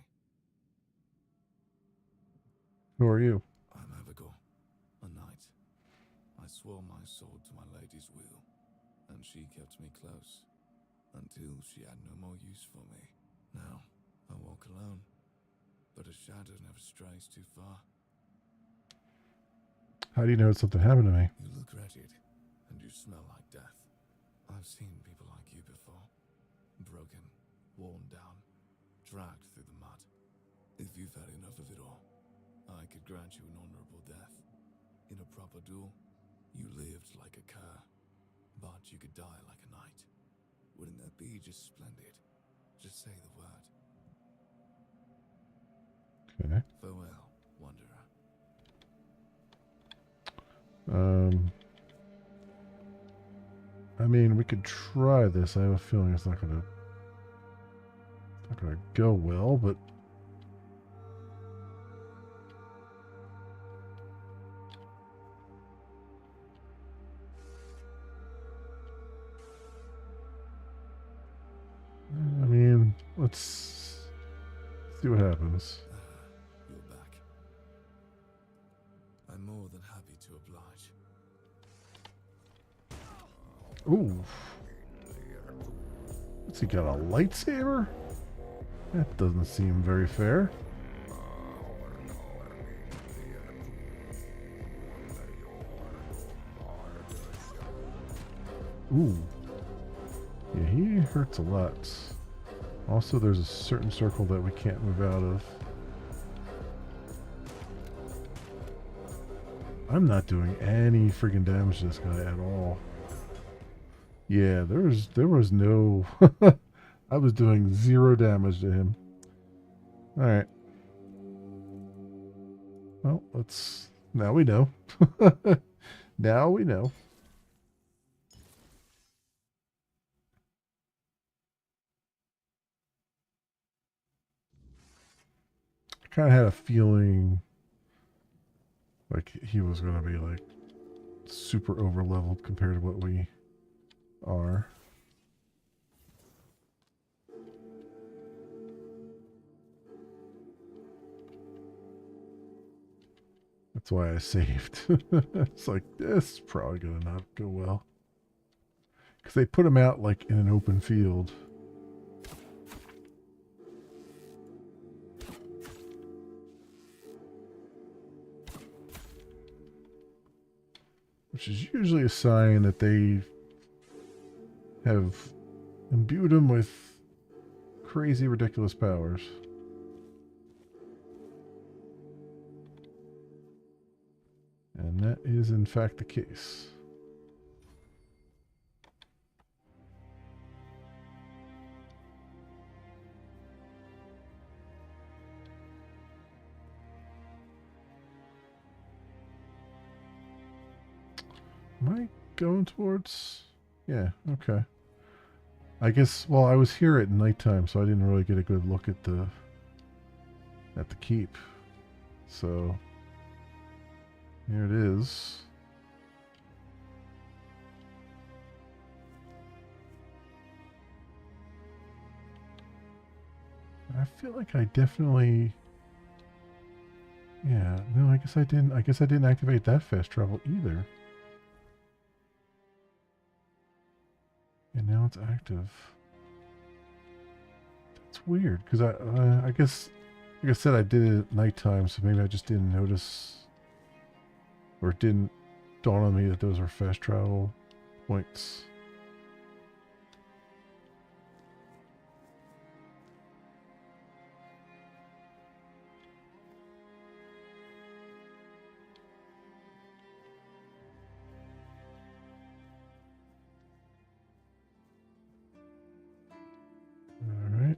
Who are you? I'm Avalon, a knight. I swore my sword to my lady's will, and she kept me close, until she had no more use for me. Now, I walk alone, but a shadow never strays too far. How do you know something happened to me? You look wretched, and you smell like death. I've seen people like you before. Broken, worn down, dragged through the mud. If you've had enough of it all, I could grant you an honorable death. In a proper duel, you lived like a cur, but you could die like a knight. Wouldn't that be just splendid? Just say the word. Okay. Farewell, wanderer. I mean, we could try this. I have a feeling it's not gonna go well, but I mean, let's see what happens. You're back. I'm more than happy to oblige. Ooh. What's he got, a lightsaber? That doesn't seem very fair. Ooh. Yeah, he hurts a lot. Also, there's a certain circle that we can't move out of. I'm not doing any freaking damage to this guy at all. Yeah, there was no... I was doing 0 damage to him. Alright. Well, let's... Now we know. Now we know. I kind of had a feeling like he was going to be like super over leveled compared to what we are. That's why I saved. It's like, this is probably going to not go well. Because they put him out like in an open field. Which is usually a sign that they have imbued him with crazy, ridiculous powers. And that is, in fact, the case. Am I going towards... Yeah, okay. I guess, well, I was here at nighttime, so I didn't really get a good look at the keep. So, here it is. I feel like I definitely... Yeah, no, I guess I didn't activate that fast travel either. And now it's active. That's weird, because I guess, like I said, I did it at nighttime, so maybe I just didn't notice, or it didn't dawn on me that those are fast travel points. All right.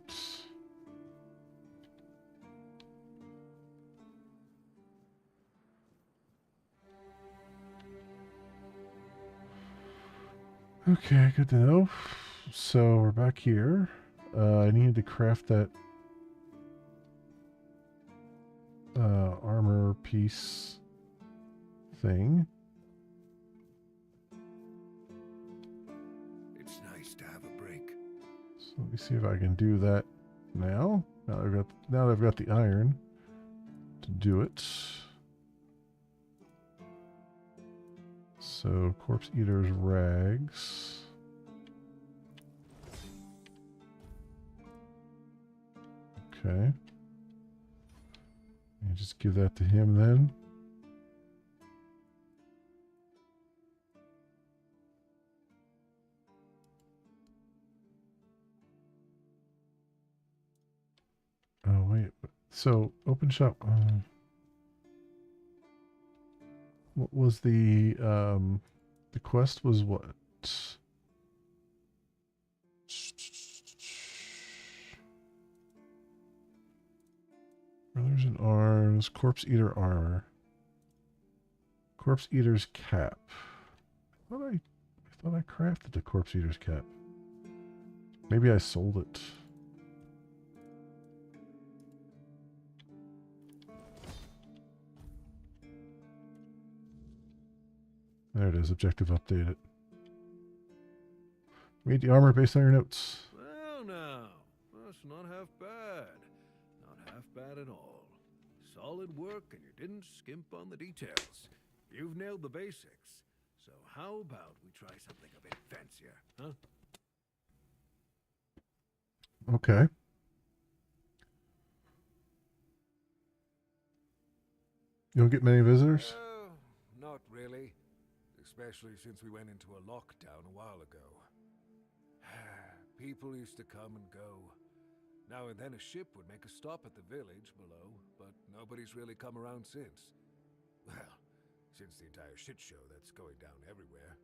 Okay, good to know. So we're back here. I needed to craft that armor piece thing. It's night. Let me see if I can do that now. Now that I've got the iron to do it. So corpse eater's rags. Okay. You just give that to him then. Oh wait, so open shop. What was the quest was what? Brothers in arms, corpse eater armor, corpse eater's cap. I thought I crafted the corpse eater's cap. Maybe I sold it. There it is. Objective updated. Read the armor based on your notes. Well, now, that's not half bad. Not half bad at all. Solid work, and you didn't skimp on the details. You've nailed the basics. So how about we try something a bit fancier, huh? Okay. You don't get many visitors? Not really. Especially since we went into a lockdown a while ago. People used to come and go. Now and then a ship would make a stop at the village below, but nobody's really come around since. Well, since the entire shit show that's going down everywhere.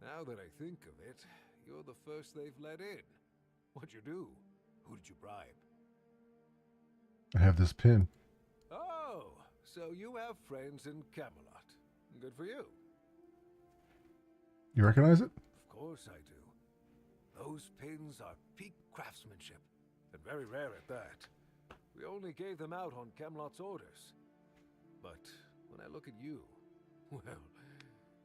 Now that I think of it, you're the first they've let in. What'd you do? Who did you bribe? I have this pin. Oh, so you have friends in Camelot. Good for you. You recognize it? Of course I do. Those pins are peak craftsmanship, and very rare at that. We only gave them out on Camelot's orders. But when I look at you, well,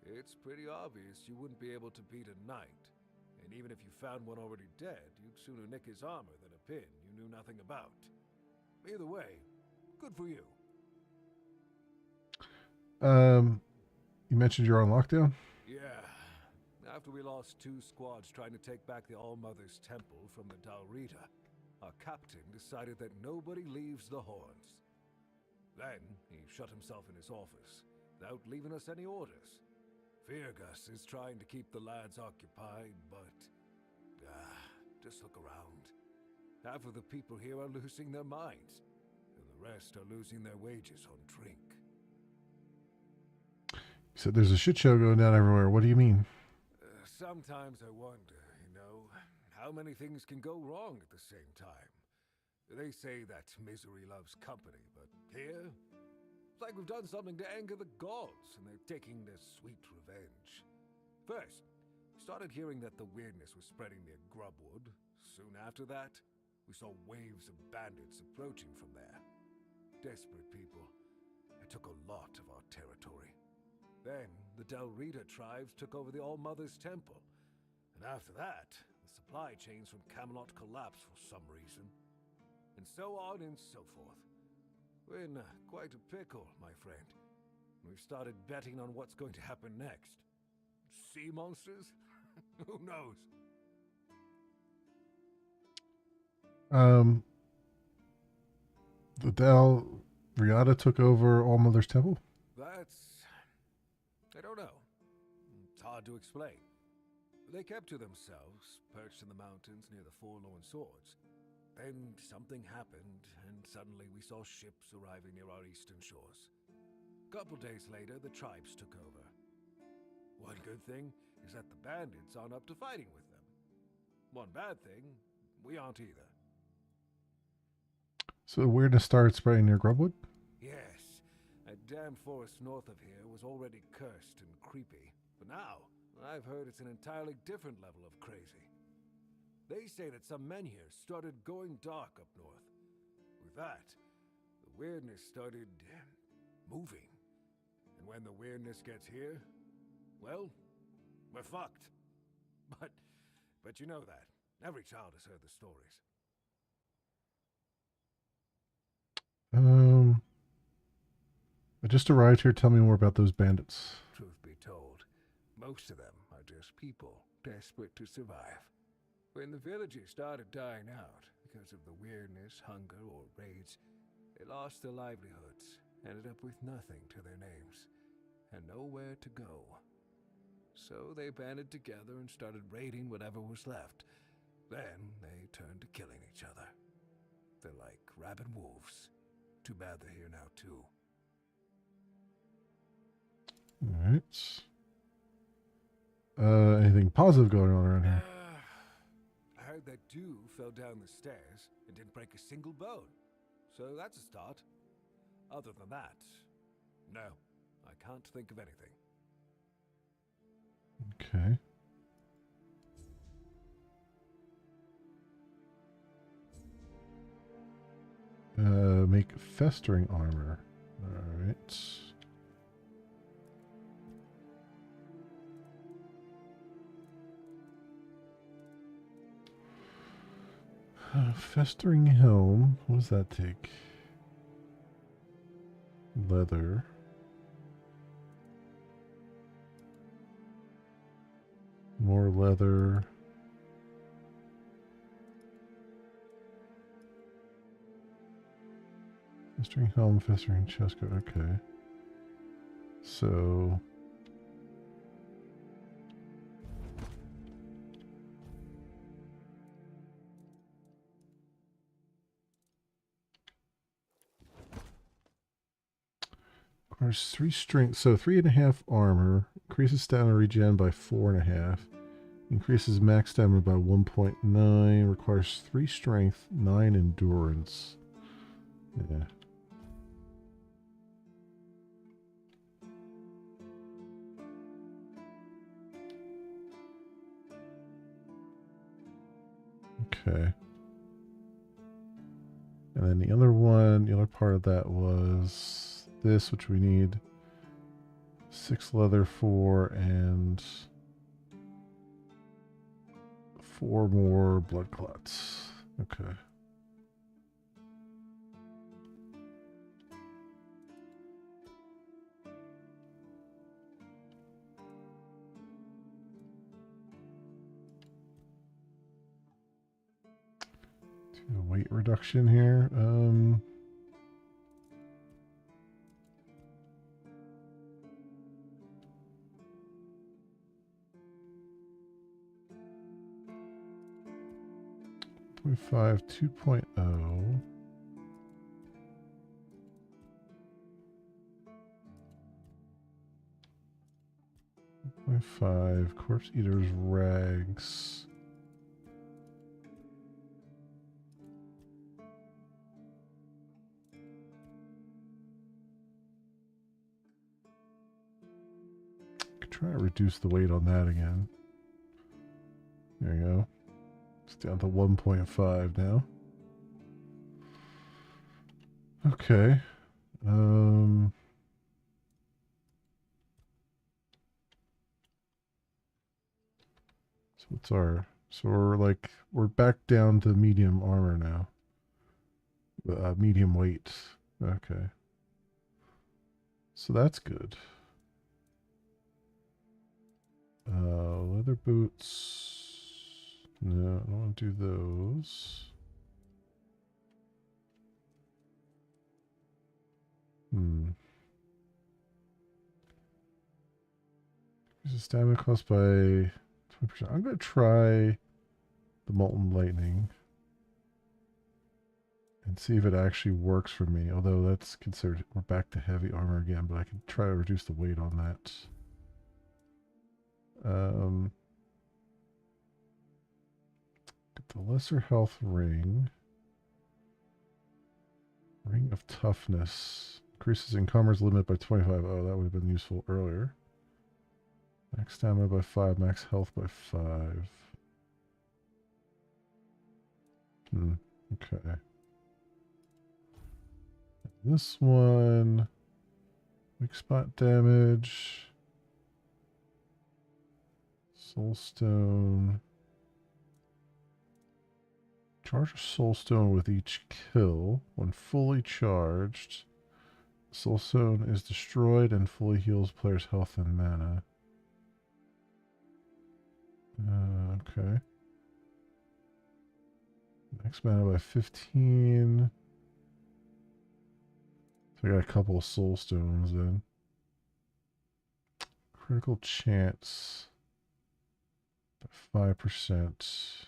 it's pretty obvious you wouldn't be able to beat a knight. And even if you found one already dead, you'd sooner nick his armor than a pin you knew nothing about. Either way, good for you. You mentioned you're on lockdown? Yeah. After we lost 2 squads trying to take back the All-Mother's Temple from the Dalrita, our captain decided that nobody leaves the Horns. Then, he shut himself in his office, without leaving us any orders. Feargus is trying to keep the lads occupied, but... just look around. Half of the people here are losing their minds, and the rest are losing their wages on drink. You said there's a shit show going down everywhere. What do you mean? Sometimes I wonder, how many things can go wrong at the same time. They say that misery loves company, but here, it's like we've done something to anger the gods, and they're taking their sweet revenge. First, we started hearing that the weirdness was spreading near Grubwood. Soon after that, we saw waves of bandits approaching from there. Desperate people. It took a lot of our territory. Then, the Dalrita tribes took over the All-Mother's Temple. And after that, the supply chains from Camelot collapsed for some reason. And so on and so forth. We're in quite a pickle, my friend. We've started betting on what's going to happen next. Sea monsters? Who knows? The Dalrita took over All-Mother's Temple? I don't know. It's hard to explain. They kept to themselves, perched in the mountains near the Forlorn Swords. Then something happened, and suddenly we saw ships arriving near our eastern shores. A couple days later, the tribes took over. One good thing is that the bandits aren't up to fighting with them. One bad thing, we aren't either. So the weirdness started spreading near Grubwood? Yes, that damn forest north of here was already cursed and creepy. But now, I've heard it's an entirely different level of crazy. They say that some men here started going dark up north. With that, the weirdness started moving. And when the weirdness gets here, well, we're fucked. But you know that. Every child has heard the stories. I just arrived here. Tell me more about those bandits. Truth be told, most of them are just people desperate to survive. When the villagers started dying out because of the weirdness, hunger, or raids, they lost their livelihoods, ended up with nothing to their names, and nowhere to go. So they banded together and started raiding whatever was left. Then they turned to killing each other. They're like rabid wolves. Too bad they're here now, too. Alright. Anything positive going on around here? I heard that dew fell down the stairs and didn't break a single bone. So that's a start. Other than that, no, I can't think of anything. Okay. Make festering armor. Alright. Festering helm. What does that take? Leather. More leather. Festering helm, festering chest coat. Okay. So. Requires 3 strength. So 3.5 armor. Increases stamina regen by 4.5. Increases max stamina by 1.9. Requires 3 strength, 9 endurance. Yeah. Okay. And then the other one, the other part of that was this, which we need 6 leather for and 4 more blood clots. Okay. Do a weight reduction here. 0.5, 2.0. .5, Corpse Eater's Rags. Could try to reduce the weight on that again. There you go. It's down to 1.5 now. Okay. So what's our... So we're back down to medium armor now. Medium weight. Okay. So that's good. Leather boots. No, I don't want to do those. Increases stamina cost by 20%. I'm going to try the Molten Lightning and see if it actually works for me. Although that's considered, we're back to heavy armor again, but I can try to reduce the weight on that. Get the lesser health ring. Ring of Toughness. Increases encumber's limit by 25. Oh, that would have been useful earlier. Max stamina by 5, max health by 5. Okay. This one, weak spot damage, soulstone, Charge a soul stone with each kill. When fully charged, soul stone is destroyed and fully heals player's health and mana. Okay. Max mana by 15. So I got a couple of soul stones then. Critical chance by 5%.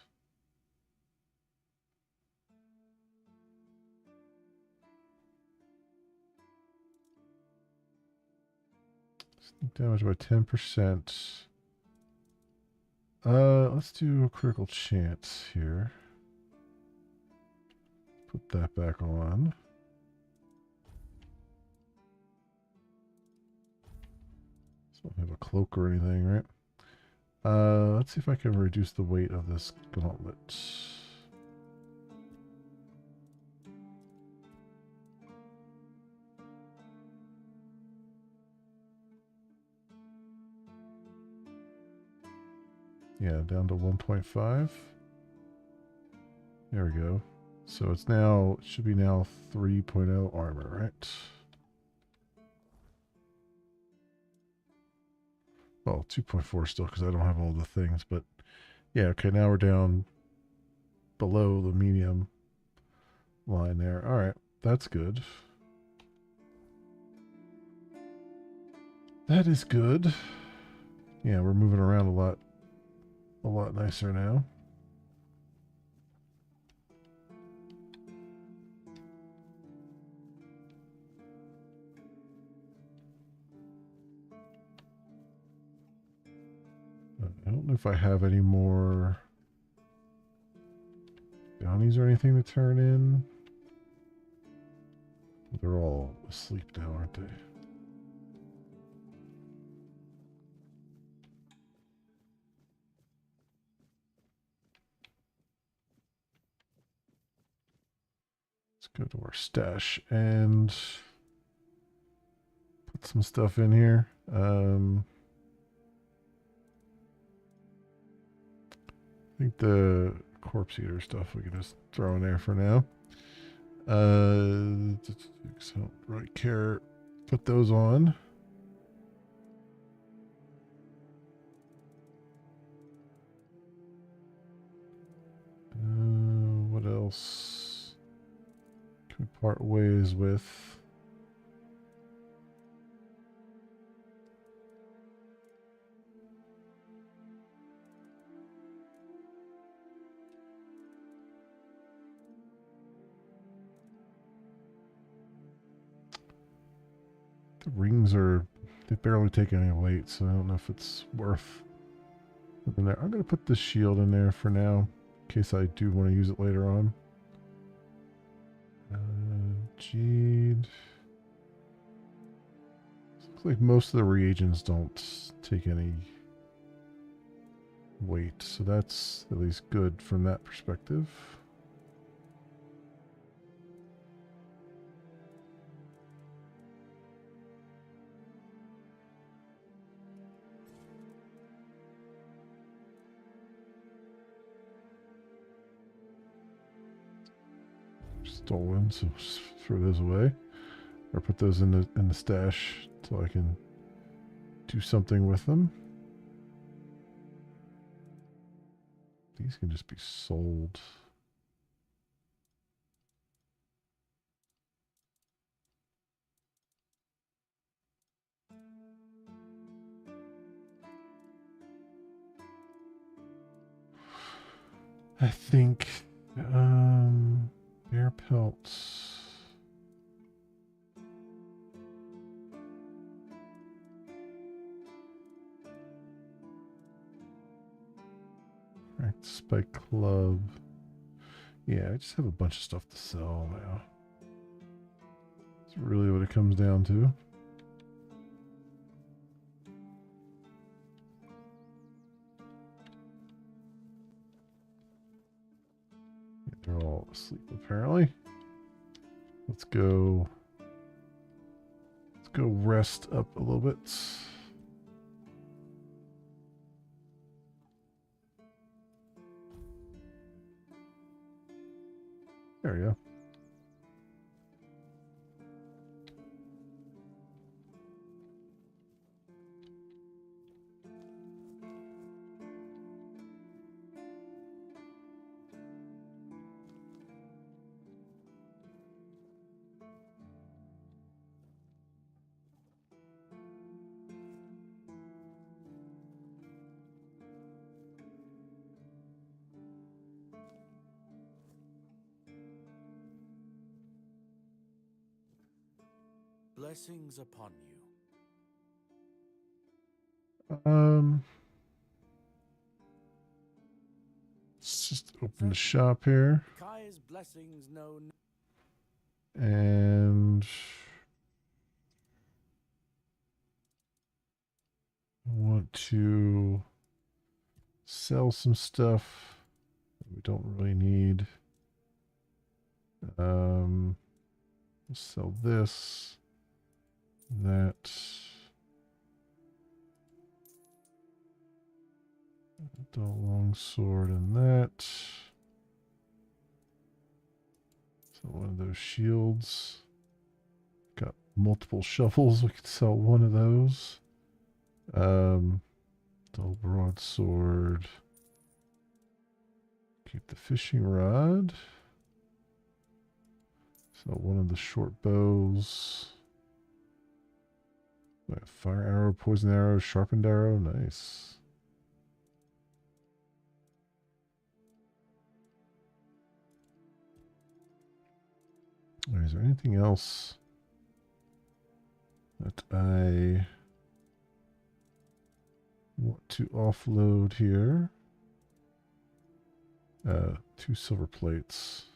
Damage by 10%. Let's do a critical chance here. Put that back on. So I don't have a cloak or anything, right? Let's see if I can reduce the weight of this gauntlet. Yeah, down to 1.5. There we go. So it's now, it should be now 3.0 armor, right? Well, 2.4 still because I don't have all the things, but yeah, okay, now we're down below the medium line there. All right, that's good. That is good. Yeah, we're moving around a lot nicer now. I don't know if I have any more bounties or anything to turn in. They're all asleep now, aren't they? Let's go to our stash and put some stuff in here. I think the corpse eater stuff we can just throw in there for now. I don't really care. Put those on. What else can we part ways with? The rings they barely take any weight, so I don't know if it's worth putting there. I'm going to put the shield in there for now, in case I do want to use it later on. Jade. Looks like most of the reagents don't take any weight, so that's at least good from that perspective. Stolen, so just throw those away, or put those in the stash so I can do something with them. These can just be sold. I think bear pelts. Cracked spike club. Yeah, I just have a bunch of stuff to sell now. That's really what it comes down to. They're all asleep apparently. Let's go rest up a little bit. There we go. Blessings upon you. Let's just open the shop here. Kaya's blessings know And I want to sell some stuff that we don't really need. We'll sell this, that. The long sword and that. So one of those shields. Got multiple shovels. We could sell one of those. Dull broadsword. Keep the fishing rod. So one of the short bows. Fire arrow, poison arrow, sharpened arrow. Nice. Is there anything else that I want to offload here? 2 silver plates.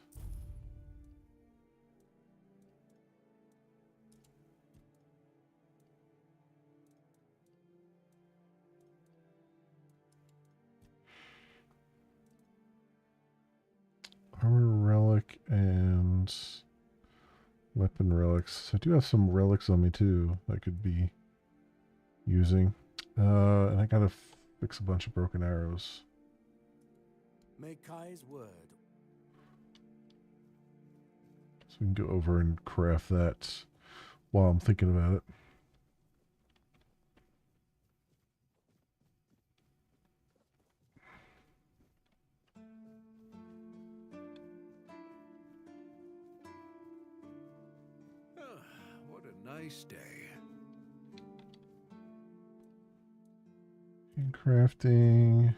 Armor relic and weapon relics. I do have some relics on me too I could be using. And I gotta fix a bunch of broken arrows. May Kai's word. So we can go over and craft that while I'm thinking about it. What a nice day. And crafting.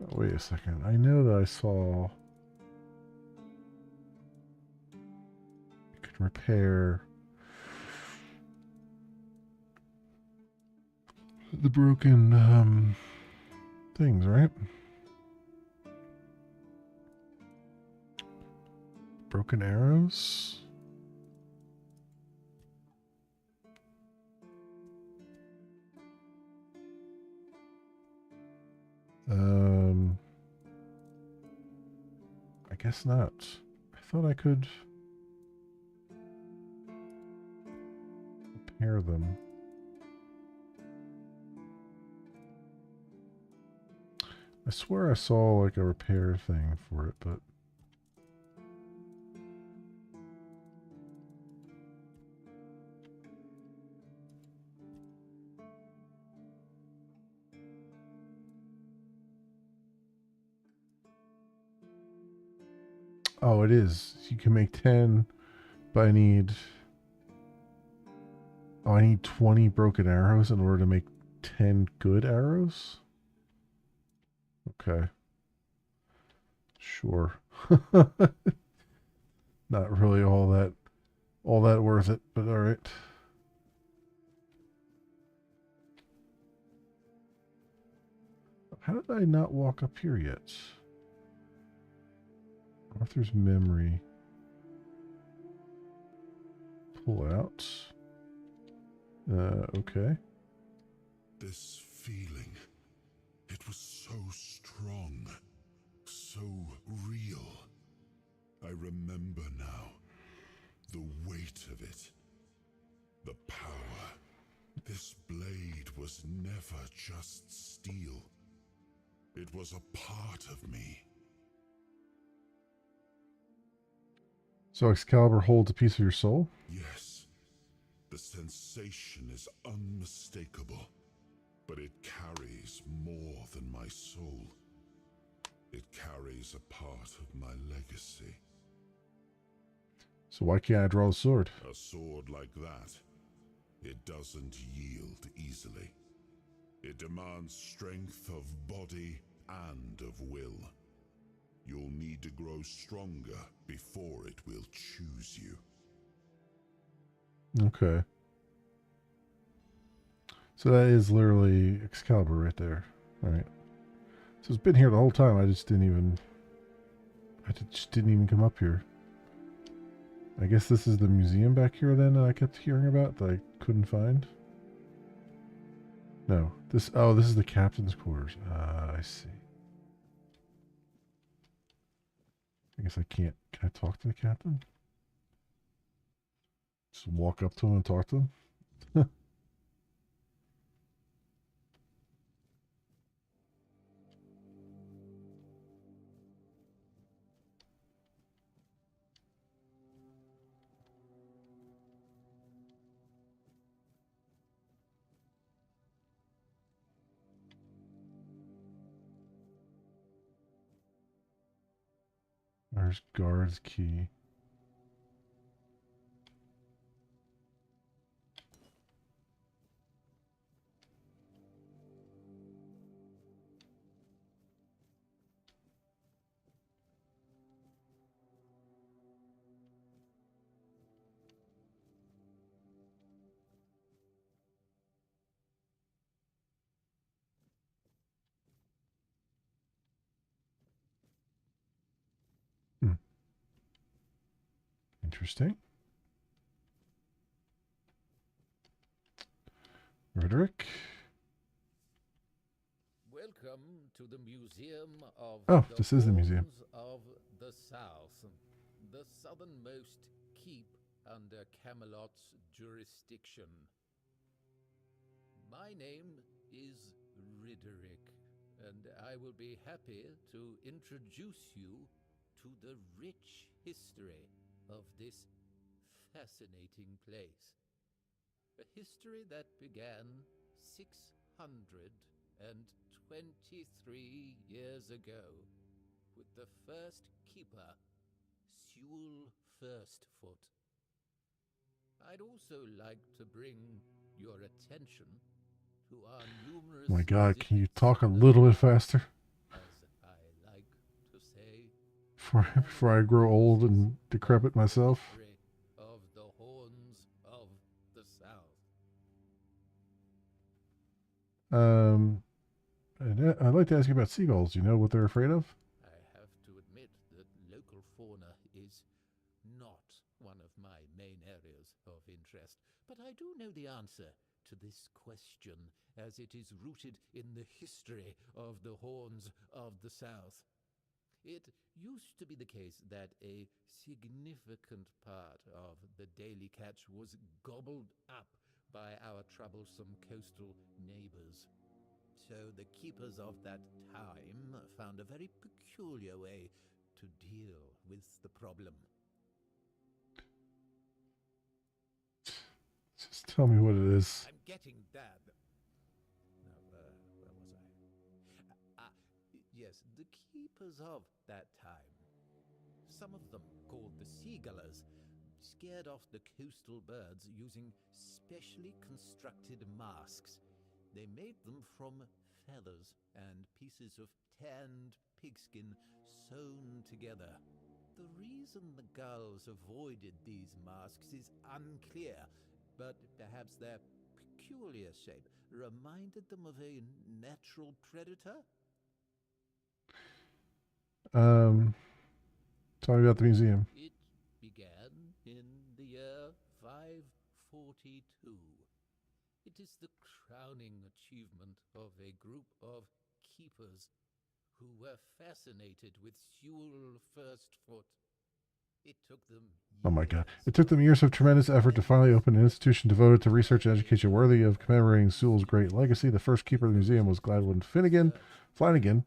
Oh, wait a second. I know that I saw you could repair the broken things, right? Broken arrows. I guess not. I thought I could repair them. I swear I saw like a repair thing for it, but oh, it is. You can make 10, but I need 20 broken arrows in order to make 10 good arrows? Okay. Sure. Not really all that worth it, but all right. How did I not walk up here yet? Arthur's memory. Pull out. Okay. This feeling, it was so strong, so real. I remember now. The weight weight of it. The power. This blade was never just steel. It was a part of me. So Excalibur holds a piece of your soul? Yes, the sensation is unmistakable, but it carries more than my soul. It carries a part of my legacy. So why can't I draw the sword? A sword like that, it doesn't yield easily. It demands strength of body and of will. You'll need to grow stronger before it will choose you. Okay. So that is literally Excalibur right there. Alright. So it's been here the whole time. I just didn't even come up here. I guess this is the museum back here then that I kept hearing about that I couldn't find. No. This is the captain's quarters. I see. I guess I can't. Can I talk to the captain? Just walk up to him and talk to him? There's guard's key. Interesting. Roderick. Welcome to the Museum of Oh, the this is the museum. Horns of the South, the southernmost keep under Camelot's jurisdiction. My name is Roderick, and I will be happy to introduce you to the rich history of this fascinating place. A history that began 623 years ago with the first keeper, Sewell Firstfoot. I'd also like to bring your attention to our numerous Oh my God, can you exhibits talk a in the little bit park, faster? as I like to say, Before I grow old and decrepit myself. history of the horns of the South. And I'd like to ask you about seagulls. Do you know what they're afraid of? I have to admit that local fauna is not one of my main areas of interest, but I do know the answer to this question, as it is rooted in the history of the horns of the South. It used to be the case that a significant part of the daily catch was gobbled up by our troublesome coastal neighbors. So the keepers of that time found a very peculiar way to deal with the problem. Just tell me what it is. I'm getting that. Now, where was I? Yes, the keepers of that time. Some of them, called the seagullers, scared off the coastal birds using specially constructed masks. They made them from feathers and pieces of tanned pigskin sewn together. The reason the gulls avoided these masks is unclear, but perhaps their peculiar shape reminded them of a natural predator? Tell me about the museum. It began in the year 542. It is the crowning achievement of a group of keepers who were fascinated with Sewell Firstfoot. It took them Oh my God. years. It took them years of tremendous effort to finally open an institution devoted to research and education worthy of commemorating Sewell's great legacy. The first keeper of the museum was Gladwin Flanagan,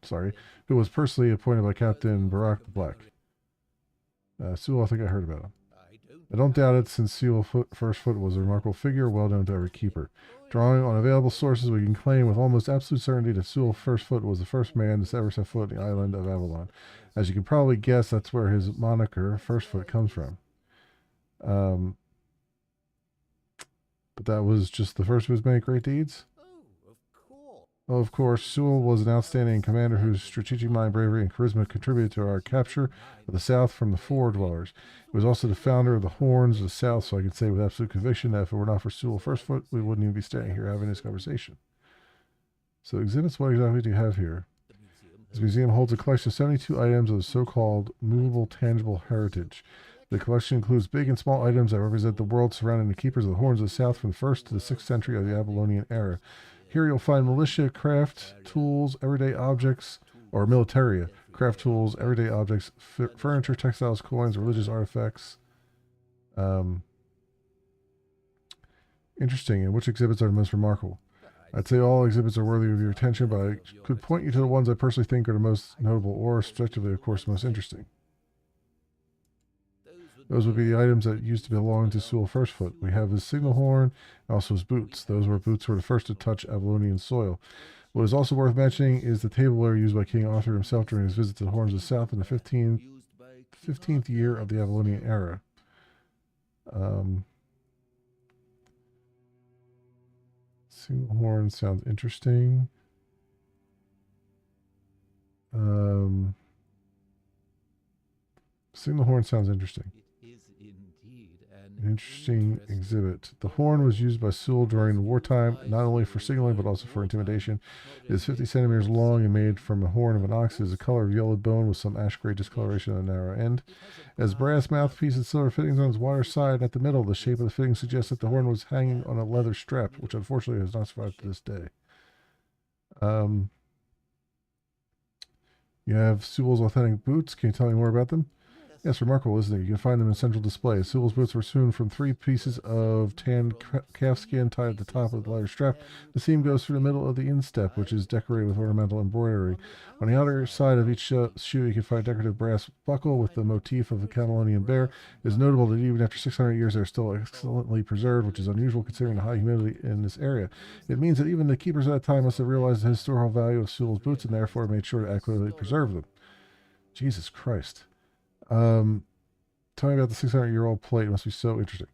who was personally appointed by Captain Barack the Black. Sewell, I think I heard about him. I don't doubt it, since Sewell's first foot was a remarkable figure, well known to every keeper. Drawing on available sources, we can claim with almost absolute certainty that Sewell's first foot was the first man to ever set foot on the island of Avalon. As you can probably guess, that's where his moniker, First Foot, comes from. But that was just the first of his many great deeds. Oh, of course, Sewell was an outstanding commander whose strategic mind, bravery, and charisma contributed to our capture of the South from the Four Dwellers. He was also the founder of the Horns of the South, so I can say with absolute conviction that if it were not for Sewell First Foot, we wouldn't even be standing here having this conversation. So exhibits, what exactly do you have here? This museum holds a collection of 72 items of the so-called movable tangible heritage. The collection includes big and small items that represent the world surrounding the keepers of the Horns of the South from the 1st to the 6th century of the Avalonian era. Here you'll find militia, craft, tools, everyday objects, or militaria, craft tools, everyday objects, furniture, textiles, coins, religious artifacts. Interesting. And which exhibits are the most remarkable? I'd say all exhibits are worthy of your attention, but I could point you to the ones I personally think are the most notable, or subjectively, of course, the most interesting. Those would be the items that used to belong to Sewell First Foot. We have his signal horn, and also his boots. Those boots were the first to touch Avalonian soil. What is also worth mentioning is the tableware used by King Arthur himself during his visit to the Horns of the South in the 15th year of the Avalonian era. Signal horn sounds interesting. Signal horn sounds interesting. An interesting exhibit. The horn was used by Sewell during wartime, not only for signaling but also for intimidation. It is 50 centimeters long and made from a horn of an ox. It is the color of yellowed bone with some ash gray discoloration on the narrow end. As brass mouthpiece and silver fittings on its wider side at the middle, the shape of the fitting suggests that the horn was hanging on a leather strap, which unfortunately has not survived to this day. You have Sewell's authentic boots. Can you tell me more about them? Yes, remarkable, isn't it? You can find them in central display. Sewell's boots were sewn from 3 pieces of tanned calf skin tied at the top of the leather strap. The seam goes through the middle of the instep, which is decorated with ornamental embroidery. On the outer side of each shoe, you can find a decorative brass buckle with the motif of the Camalonian bear. It is notable that even after 600 years, they are still excellently preserved, which is unusual considering the high humidity in this area. It means that even the keepers at that time must have realized the historical value of Sewell's boots and therefore made sure to accurately preserve them. Jesus Christ. Tell me about the 600-year-old plate. It must be so interesting.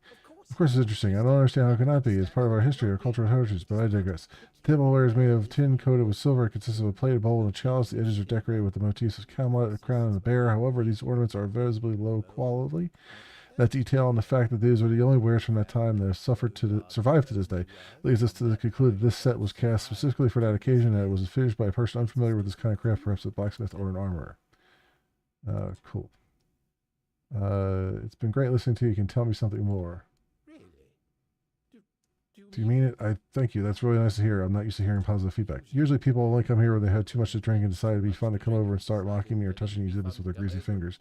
Of course it's interesting. I don't understand how it cannot be. It's part of our history, our cultural heritage, but I digress. The tableware is made of tin coated with silver. It consists of a plated bowl and a chalice. The edges are decorated with the motifs of Camelot, the crown, and the bear. However, these ornaments are visibly low quality. That detail and the fact that these are the only wares from that time that have survived to this day leads us to conclude that this set was cast specifically for that occasion, and it was finished by a person unfamiliar with this kind of craft, perhaps a blacksmith or an armorer. Cool. It's been great listening to you. You can tell me something more. Do you mean it? Thank you. That's really nice to hear. I'm not used to hearing positive feedback. Usually people only come here when they had too much to drink and decide it'd be fun to come over and start mocking me or touching exhibits with their greasy fingers.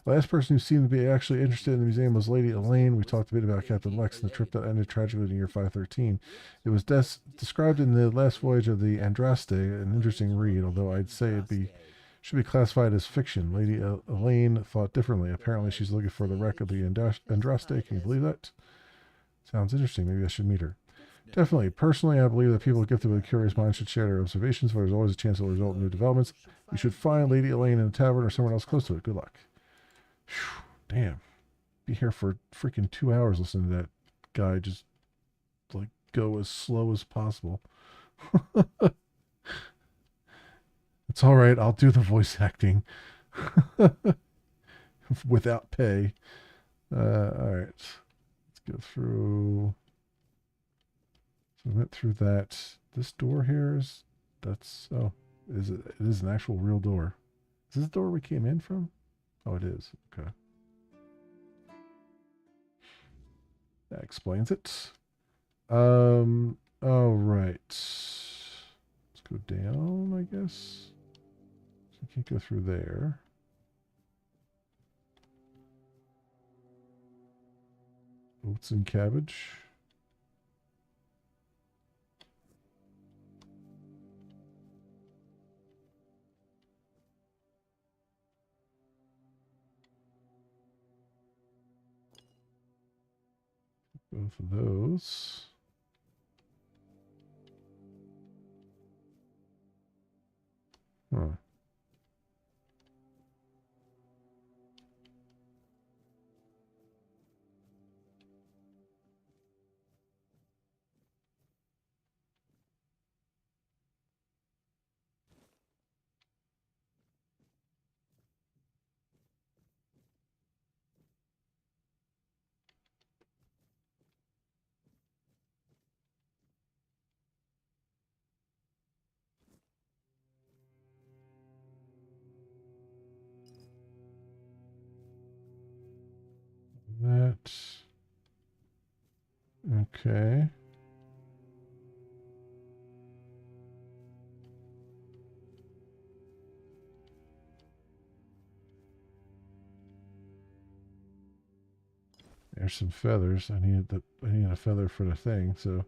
The last person who seemed to be actually interested in the museum was Lady Elaine. We talked a bit about Captain Lex and the trip that ended tragically in the year 513. It was described in the last voyage of the Andraste, an interesting read, although I'd say should be classified as fiction. Lady Elaine thought differently. Apparently she's looking for the wreck of the Andraste. Can you believe that? Sounds interesting. Maybe I should meet her. Definitely. Personally, I believe that people gifted with a curious mind should share their observations, for there's always a chance it will result in new developments. You should find Lady Elaine in a tavern or somewhere else close to it. Good luck. Whew, damn. Be here for freaking 2 hours listening to that guy just, go as slow as possible. It's all right. I'll do the voice acting without pay. All right. Let's go through. So we went through that. This door here is, it is an actual real door. Is this the door we came in from? Oh, it is. Okay. That explains it. All right. Let's go down, I guess. So we can't go through there. Oats and cabbage. Both of those. Huh. That. Okay. There's some feathers. I needed a feather for the thing, so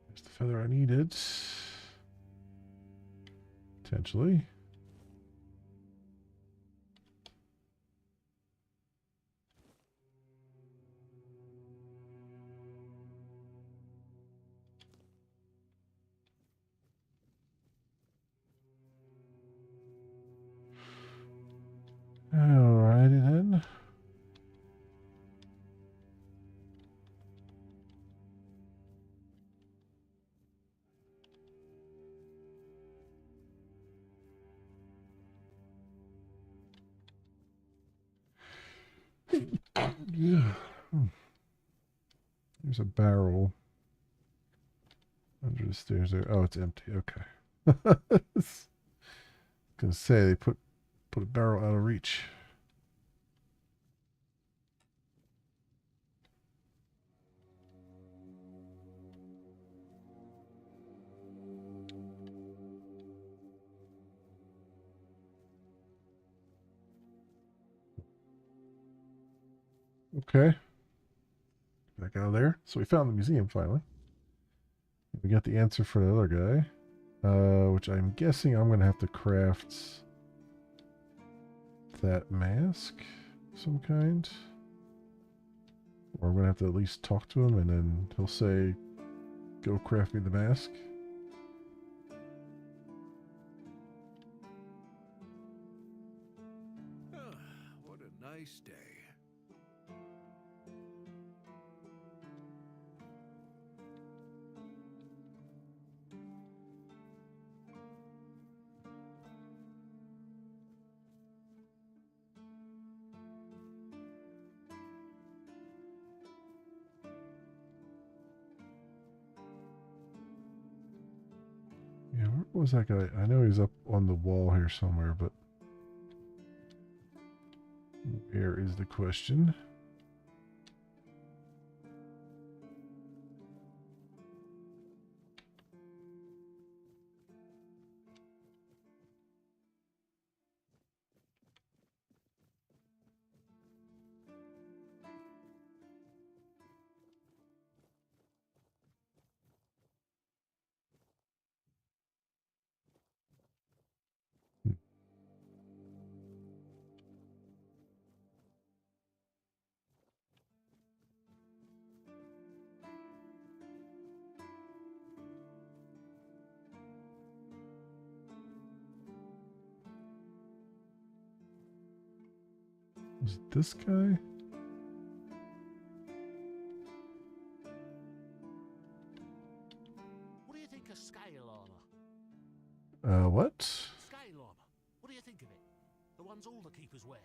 there's the feather I needed. Potentially. Alrighty then. Yeah. There's a barrel under the stairs there. Oh, it's empty. Okay. I was gonna say they put a barrel out of reach. Okay. Back out of there. So we found the museum finally. We got the answer for the other guy. Which I'm guessing I'm gonna have to craft that mask of some kind. Or I'm gonna have to at least talk to him and then he'll say, go craft me the mask. What a nice day. Yeah, where was that guy? I know he's up on the wall here somewhere, but where is the question? Was it this guy? What do you think of scale armor? What? Scale armor. What do you think of it? The ones all the keepers wear.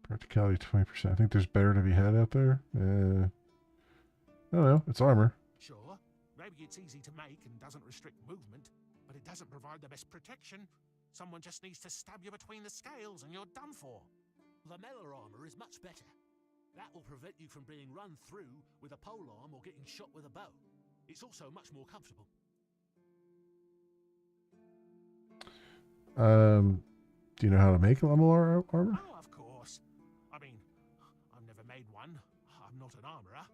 Practicality 20%. I think there's better to be had out there. I don't know. It's armor. Sure, maybe it's easy to make and doesn't restrict movement, but it doesn't provide the best protection. Someone just needs to stab you between the scales and you're done for. The melee armor is much better. That will prevent you from being run through with a polearm or getting shot with a bow. It's also much more comfortable. Do you know how to make Lemelar armor? Oh, of course. I mean, I've never made one. I'm not an armorer.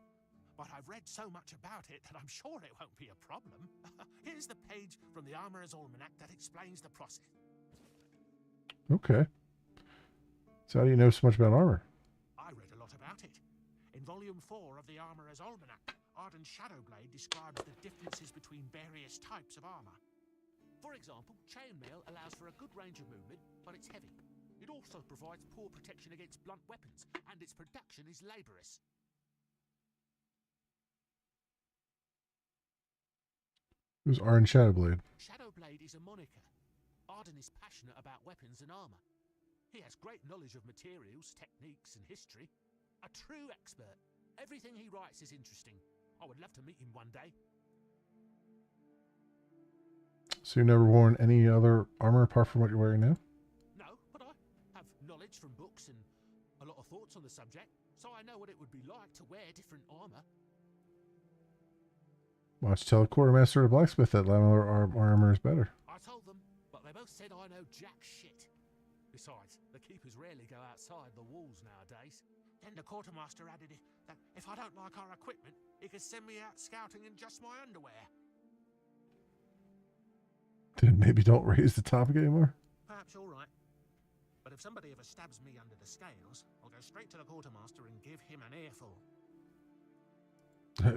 But I've read so much about it that I'm sure it won't be a problem. Here's the page from the Armorer's Almanac that explains the process. Okay. So how do you know so much about armor? I read a lot about it. In Volume 4 of the Armorer's Almanac, Arden's Shadowblade describes the differences between various types of armor. For example, chainmail allows for a good range of movement, but it's heavy. It also provides poor protection against blunt weapons, and its production is laborious. Who's Arden Shadowblade? Shadowblade is a moniker. Arden is passionate about weapons and armor. He has great knowledge of materials, techniques, and history. A true expert. Everything he writes is interesting. I would love to meet him one day. So you've never worn any other armor apart from what you're wearing now? No, but I have knowledge from books and a lot of thoughts on the subject, so I know what it would be like to wear different armor. Why don't you tell the quartermaster or the blacksmith that Lemelar armor is better? I told them, but they both said I know jack shit. Besides, the keepers rarely go outside the walls nowadays. Then the quartermaster added that if I don't like our equipment, he could send me out scouting in just my underwear. Then maybe don't raise the topic anymore? Perhaps you're right. But if somebody ever stabs me under the scales, I'll go straight to the quartermaster and give him an earful.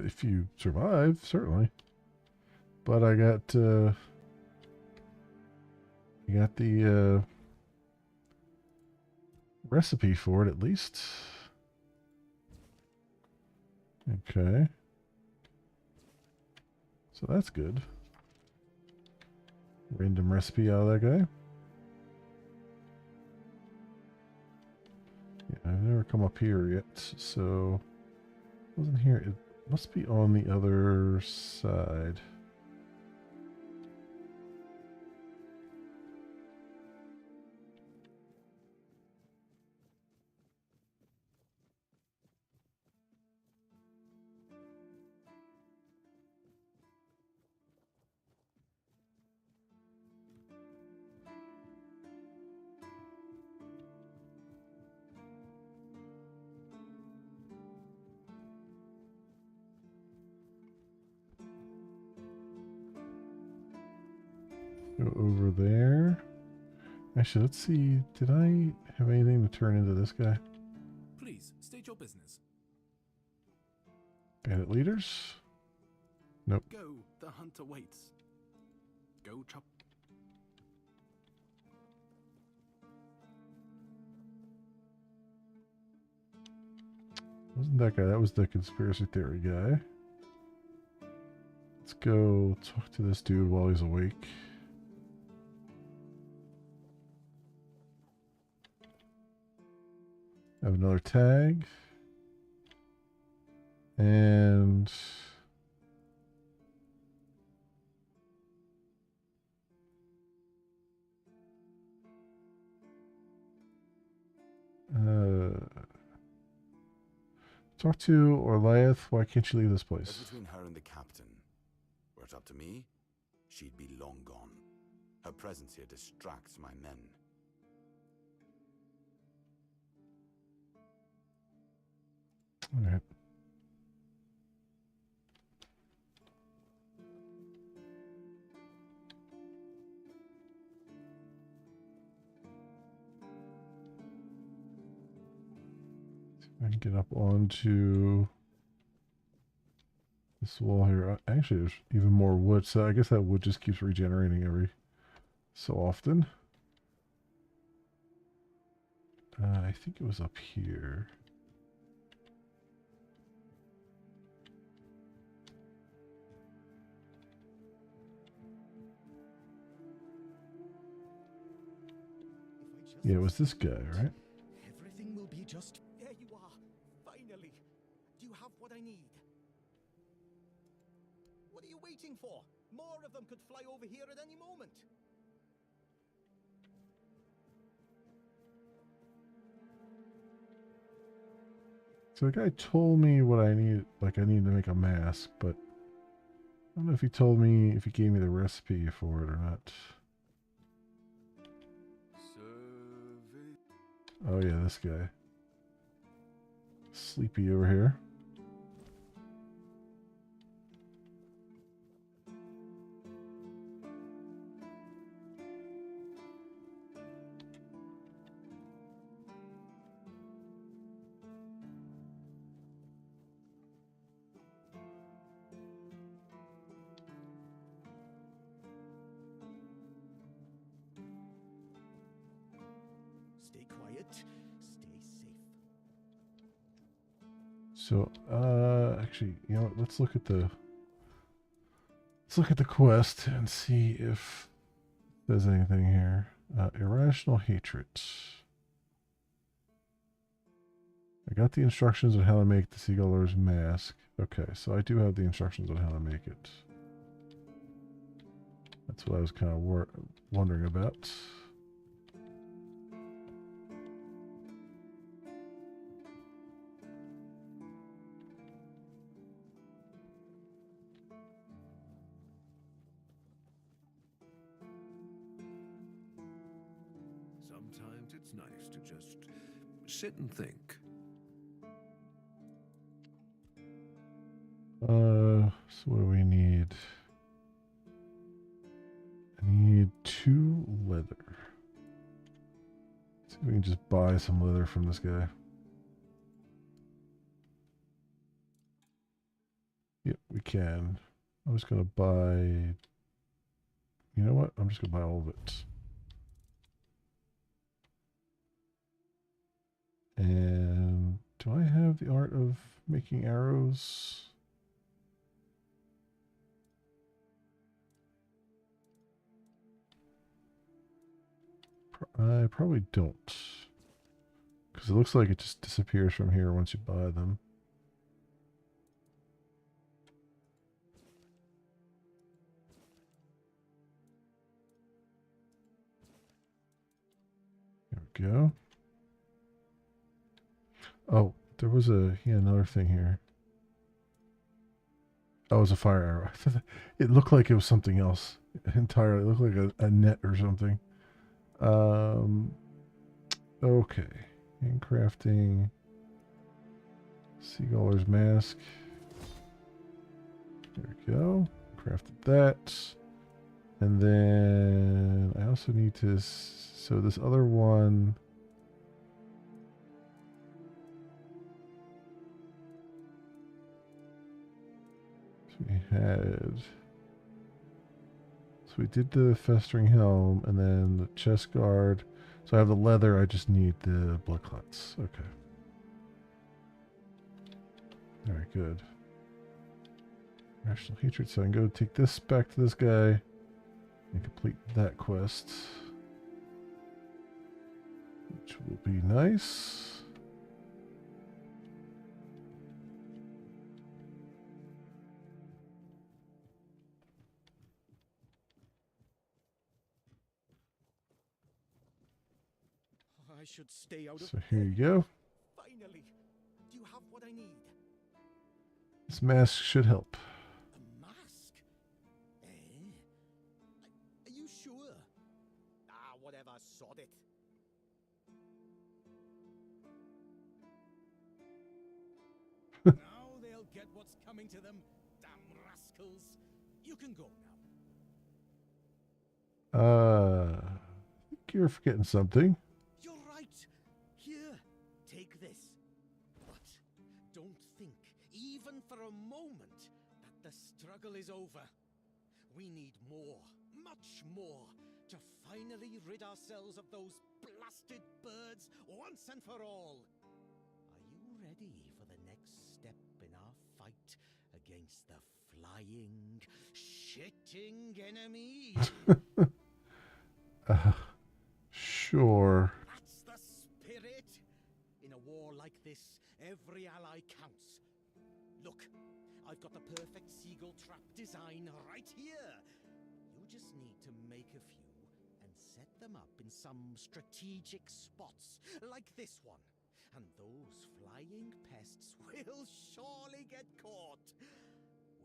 If you survive, certainly. But I got the recipe for it at least. Okay. So that's good. Random recipe out of that guy. Yeah, I've never come up here yet, so wasn't here. It must be on the other side. Go over there. Actually, let's see. Did I have anything to turn into this guy? Please, state your business. Bandit leaders? Nope. Go, the hunter waits. Go, chop. Wasn't that guy? That was the conspiracy theory guy. Let's go talk to this dude while he's awake. Have another tag. And talk to Orlaith. Why can't you leave this place? That's between her and the captain. Were it up to me, she'd be long gone. Her presence here distracts my men. All right. See if I can get up onto this wall here. Actually, there's even more wood, so I guess that wood just keeps regenerating every so often. I think it was up here. Yeah, it was this guy, right? Everything will be just... There you are. Finally. Do you have what I need? What are you waiting for? More of them could fly over here at any moment. So the guy told me what I need, like I need to make a mask, but I don't know if he told me, if he gave me the recipe for it or not. Oh yeah, this guy. Sleepy over here. Stay quiet. Stay safe. So, actually, you know what? Let's look at the quest and see if there's anything here. Irrational hatred. I got the instructions on how to make the Seagull's mask. Okay, so I do have the instructions on how to make it. That's what I was kind of wondering about. Sometimes it's nice to just sit and think. So what do we need? I need 2 leather. Let's see if we can just buy some leather from this guy. Yep, we can. I'm just gonna buy. You know what? I'm just gonna buy all of it. And do I have the art of making arrows? I probably don't. Because it looks like it just disappears from here once you buy them. There we go. Oh, there was another thing here. Oh, it was a fire arrow. It looked like it was something else entirely. It looked like a net or something. Okay. Handcrafting. Seagull's mask. There we go. Crafted that. And then I also need to... So this other one... So we did the festering helm and then the chest guard. So I have the leather, I just need the blood clots. Okay. Very good. Rational hatred, so I can go take this back to this guy and complete that quest. Which will be nice. I should stay out of. So here you go. Finally, do you have what I need? This mask should help. A mask? Eh? Are you sure? Ah, whatever. Sod it. Now they'll get what's coming to them. Damn rascals. You can go now. I think you're forgetting something. You're right. Here, take this. But don't think, even for a moment, that the struggle is over. We need more, much more, to finally rid ourselves of those blasted birds once and for all. Are you ready for the next step in our fight against the flying, shitting enemy? Sure. That's the spirit. In a war like this, every ally counts. Look, I've got the perfect seagull trap design right here. You just need to make a few and set them up in some strategic spots, like this one. And those flying pests will surely get caught.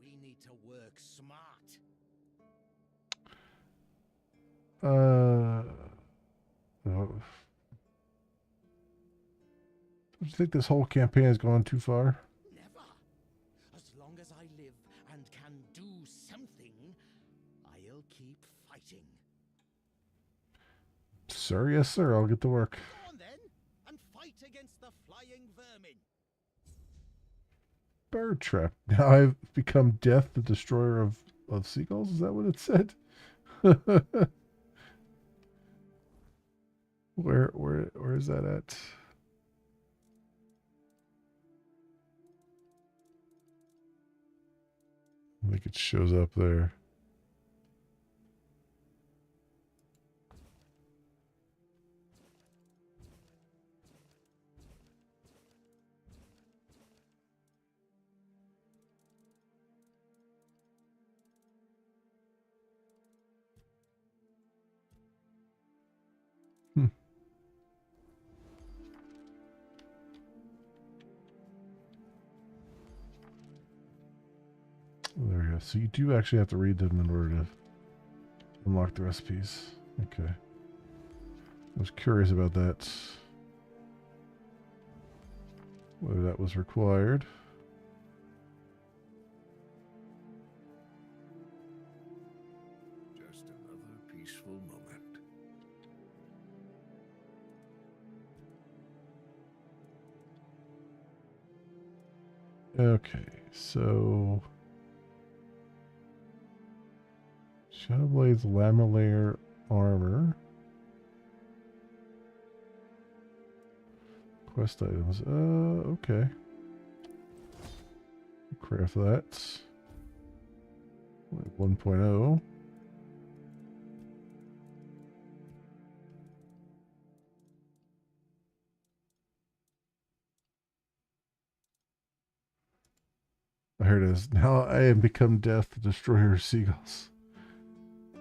We need to work smart. Do you think this whole campaign has gone too far? Never. As long as I live and can do something, I'll keep fighting. Sir, yes, sir. I'll get to work. Go on then, and fight against the flying vermin. Bird trap. Now I've become Death, the destroyer of seagulls. Is that what it said? Where is that at? I think it shows up there. Hmm. There we go. So you do actually have to read them in order to unlock the recipes. Okay. I was curious about that. Whether that was required. Just another peaceful moment. Okay, so Shadowblade's lamellar armor. Quest items. Okay. Craft that. 1.0. Here it is. Now I am become Death, the destroyer of seagulls.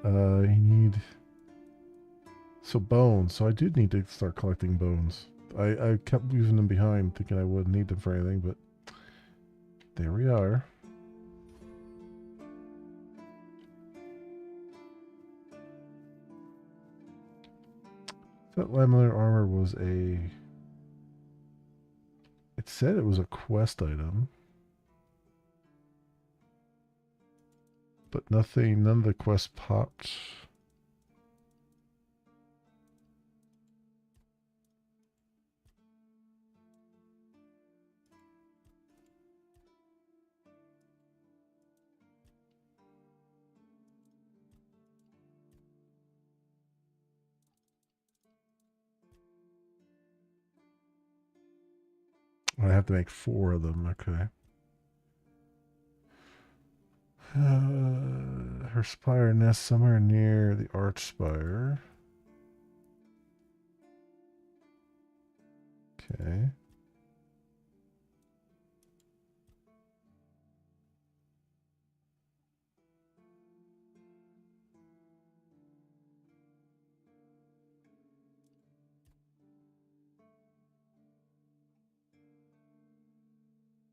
You need... So bones. So I did need to start collecting bones. I kept leaving them behind, thinking I wouldn't need them for anything, but there we are. That lamellar armor was a... It said it was a quest item. But nothing, none of the quests popped. I have to make 4 of them, okay. Her spire nest somewhere near the arch spire. Okay.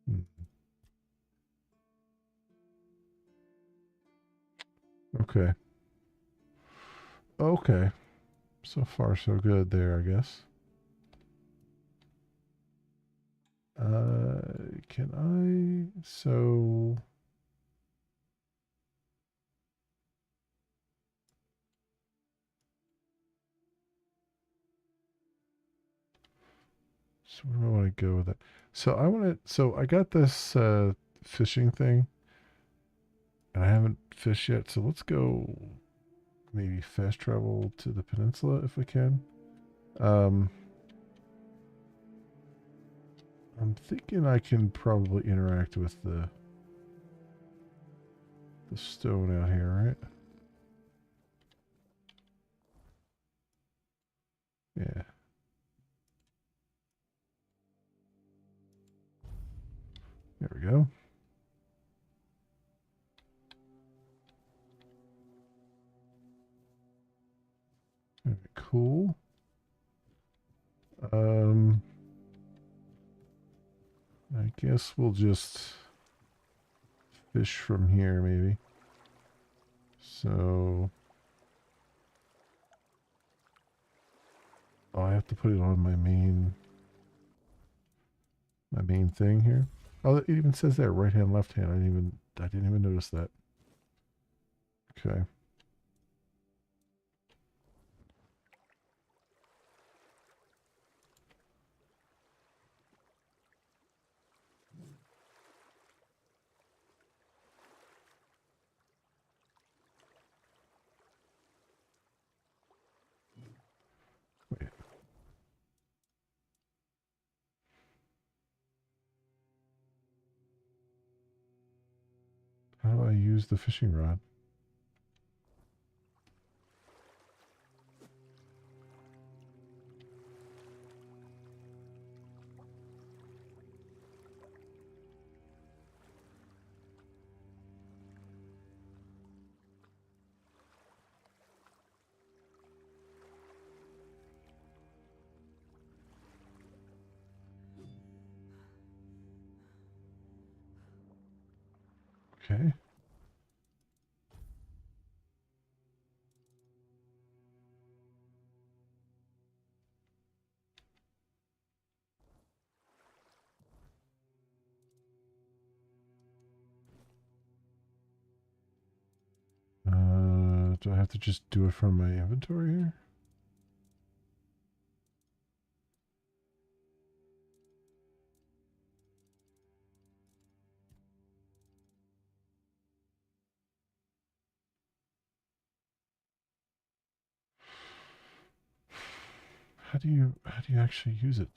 Hmm. Okay. Okay. So far, so good there, I guess. Can I... So... So where do I want to go with that? So I want to... So I got this fishing thing. And I haven't fished yet, so let's go maybe fast travel to the peninsula if we can. I'm thinking I can probably interact with the stone out here, right? Yeah. There we go. Very cool. I guess we'll just fish from here, maybe. So... Oh, I have to put it on my main... my main thing here. Oh, it even says there, right hand, left hand. I didn't even notice that. Okay. Wait. How do I use the fishing rod? Okay. Do I have to just do it from my inventory here? How do you actually use it?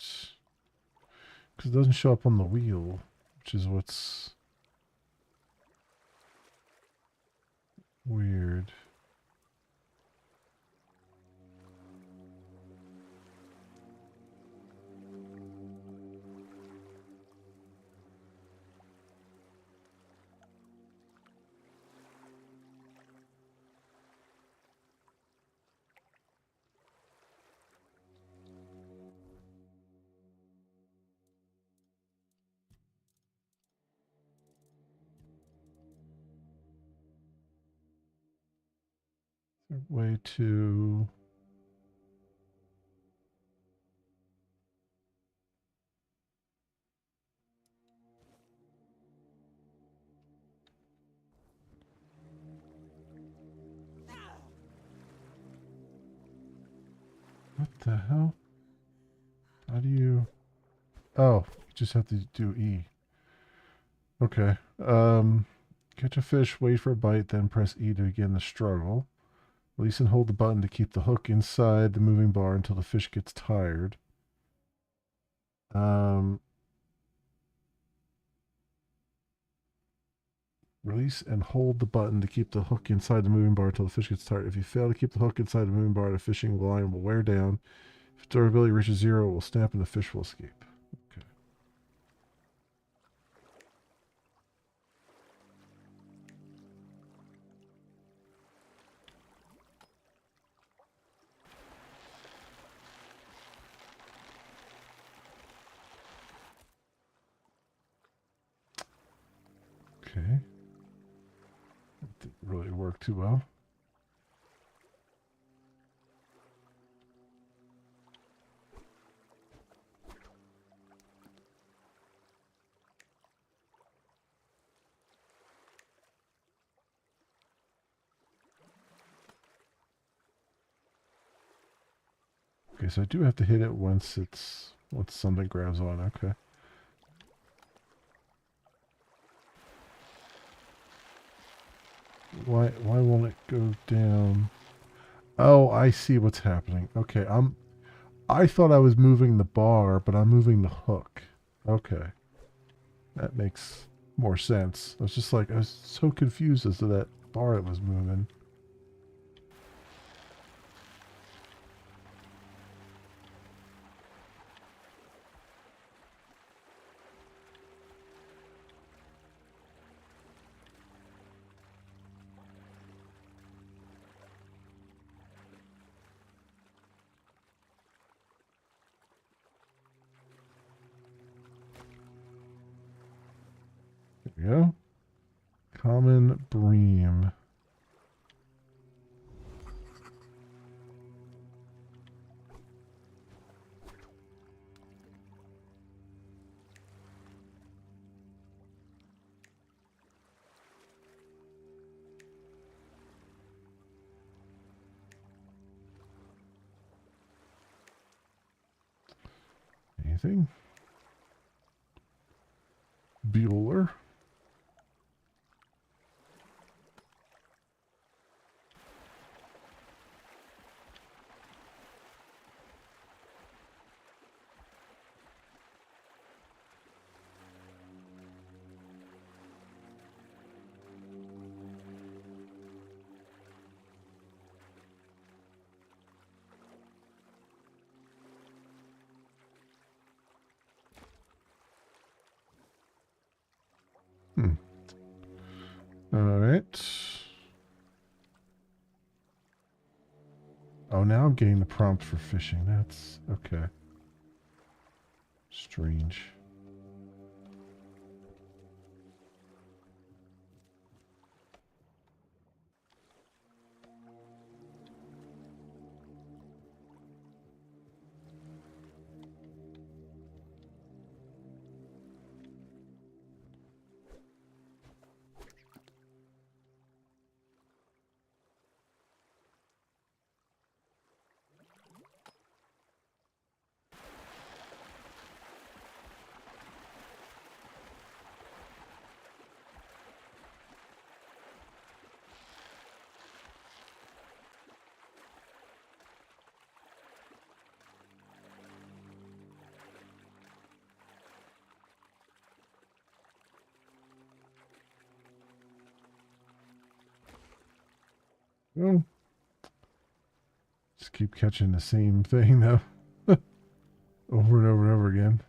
Because it doesn't show up on the wheel, which is what's weird. Way to what the hell? How do you? Oh, you just have to do E. Okay. Catch a fish, wait for a bite, then press E to begin the struggle. Release and hold the button to keep the hook inside the moving bar until the fish gets tired. Release and hold the button to keep the hook inside the moving bar until the fish gets tired. If you fail to keep the hook inside the moving bar, the fishing line will wear down. If durability reaches 0, it will snap and the fish will escape. Okay. Okay. That didn't really work too well. Okay, so I do have to hit it once something grabs on. Okay. Why won't it go down? Oh, I see what's happening. Okay, I thought I was moving the bar, but I'm moving the hook. Okay. That makes more sense. I was just like, I was so confused as to that bar that was moving. There we go. Common bream. anything. Bueller. All right. Oh, now I'm getting the prompt for fishing. That's okay. Strange. Well, just keep catching the same thing though. Over and over and over again.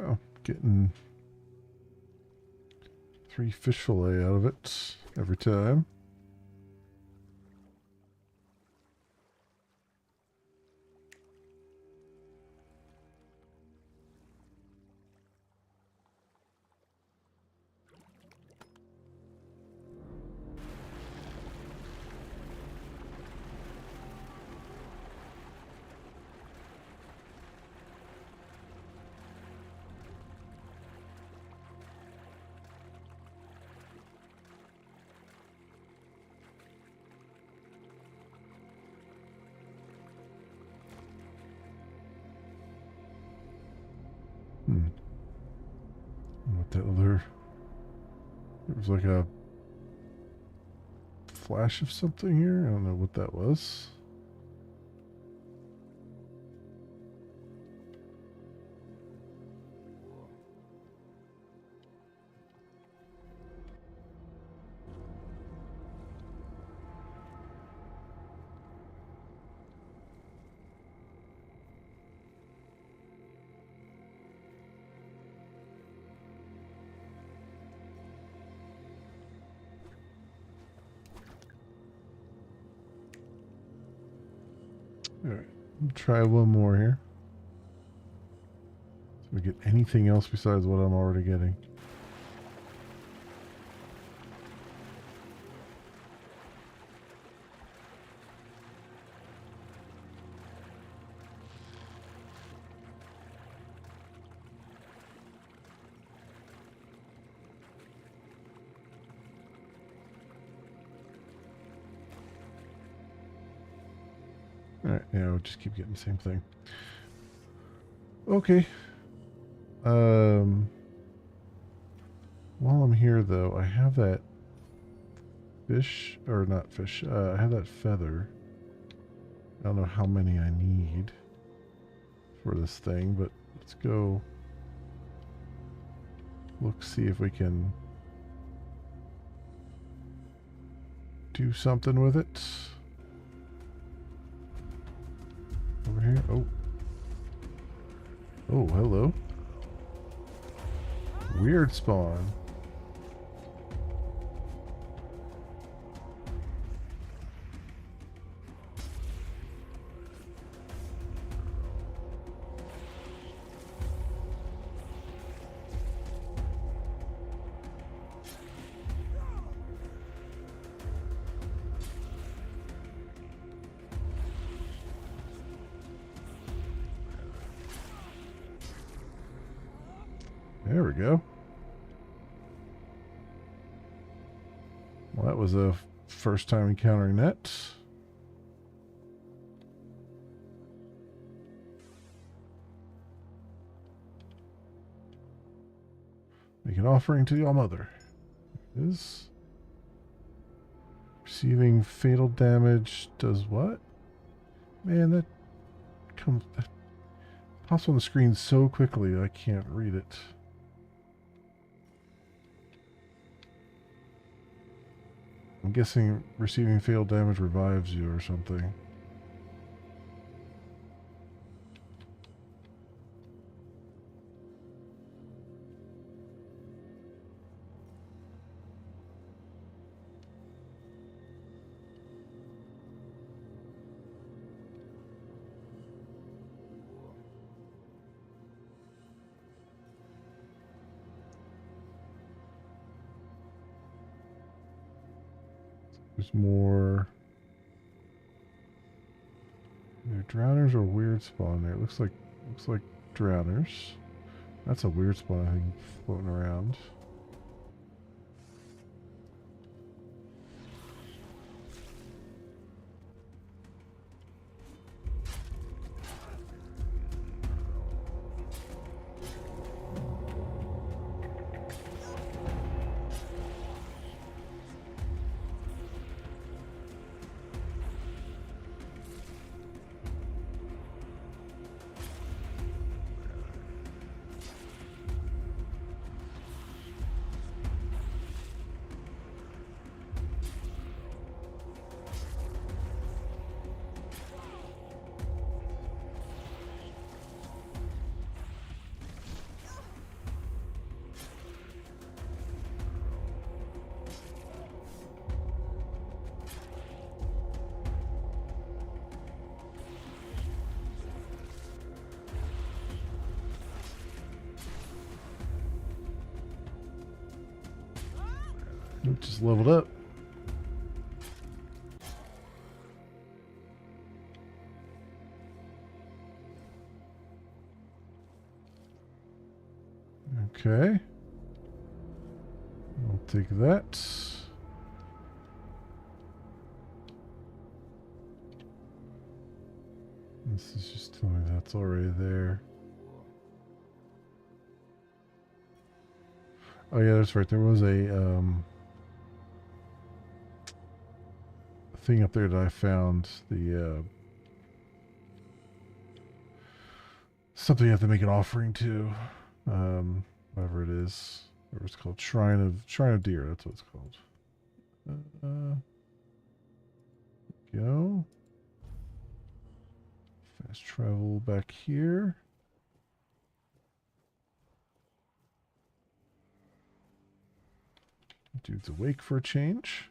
Oh, getting 3 fish fillet out of it every time. What that other... It was like a flash of something here. I don't know what that was. Alright, try one more here. So we get anything else besides what I'm already getting. Alright, yeah, we'll just keep getting the same thing. Okay. While I'm here, though, I have that fish, or not fish, I have that feather. I don't know how many I need for this thing, but let's go look, see if we can do something with it. Over here. Oh. Oh, hello. Weird spawn. There we go. Well, that was a first time encountering that. Make an offering to your mother. Is receiving fatal damage does what? Man, that comes that pops on the screen so quickly I can't read it. I'm guessing receiving fatal damage revives you or something. There's more. Either drowners or weird spawn there. It looks like drowners. That's a weird spawn I think floating around. Just leveled up. Okay. I'll take that. This is just telling me that's already there. Oh yeah, that's right. There was a thing up there that I found. The something you have to make an offering to. Whatever it is. Whatever it's called. Shrine of Deer, that's what it's called. Go. Fast travel back here. Dude's awake for a change.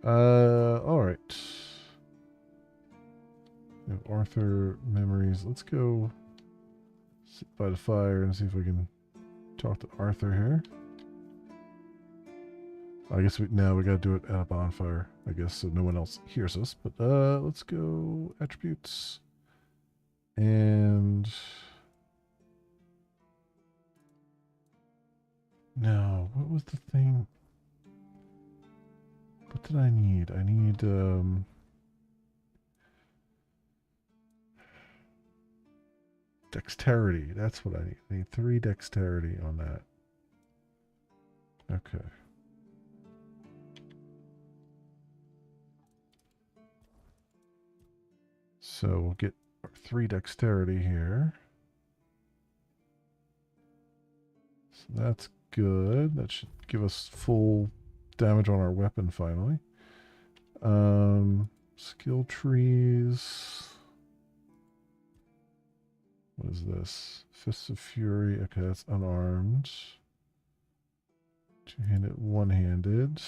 Alright. Arthur memories. Let's go sit by the fire and see if we can talk to Arthur here. I guess we gotta do it at a bonfire, I guess, so no one else hears us. But let's go attributes. And no, what was the thing? What did I need? I need dexterity. That's what I need. I need 3 dexterity on that. Okay. So we'll get our 3 dexterity here. So that's good. That should give us full damage on our weapon finally. Skill trees. What is this? Fists of Fury. Okay, that's unarmed. Two-handed, one-handed.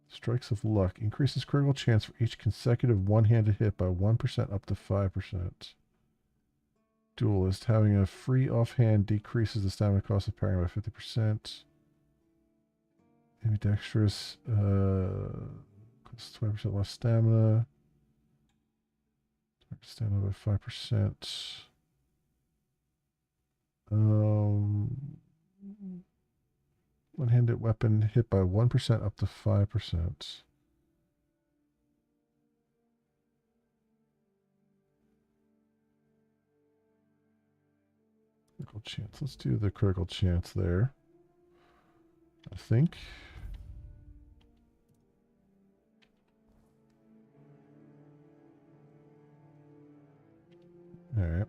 Strikes of Luck. Increases critical chance for each consecutive one-handed hit by 1% up to 5%. Duelist. Having a free offhand decreases the stamina cost of parrying by 50%. Ambidextrous. Costs 20% less stamina. Stamina by 5%. One-handed weapon hit by 1% up to 5%. Critical chance. Let's do the critical chance there. I think. All right.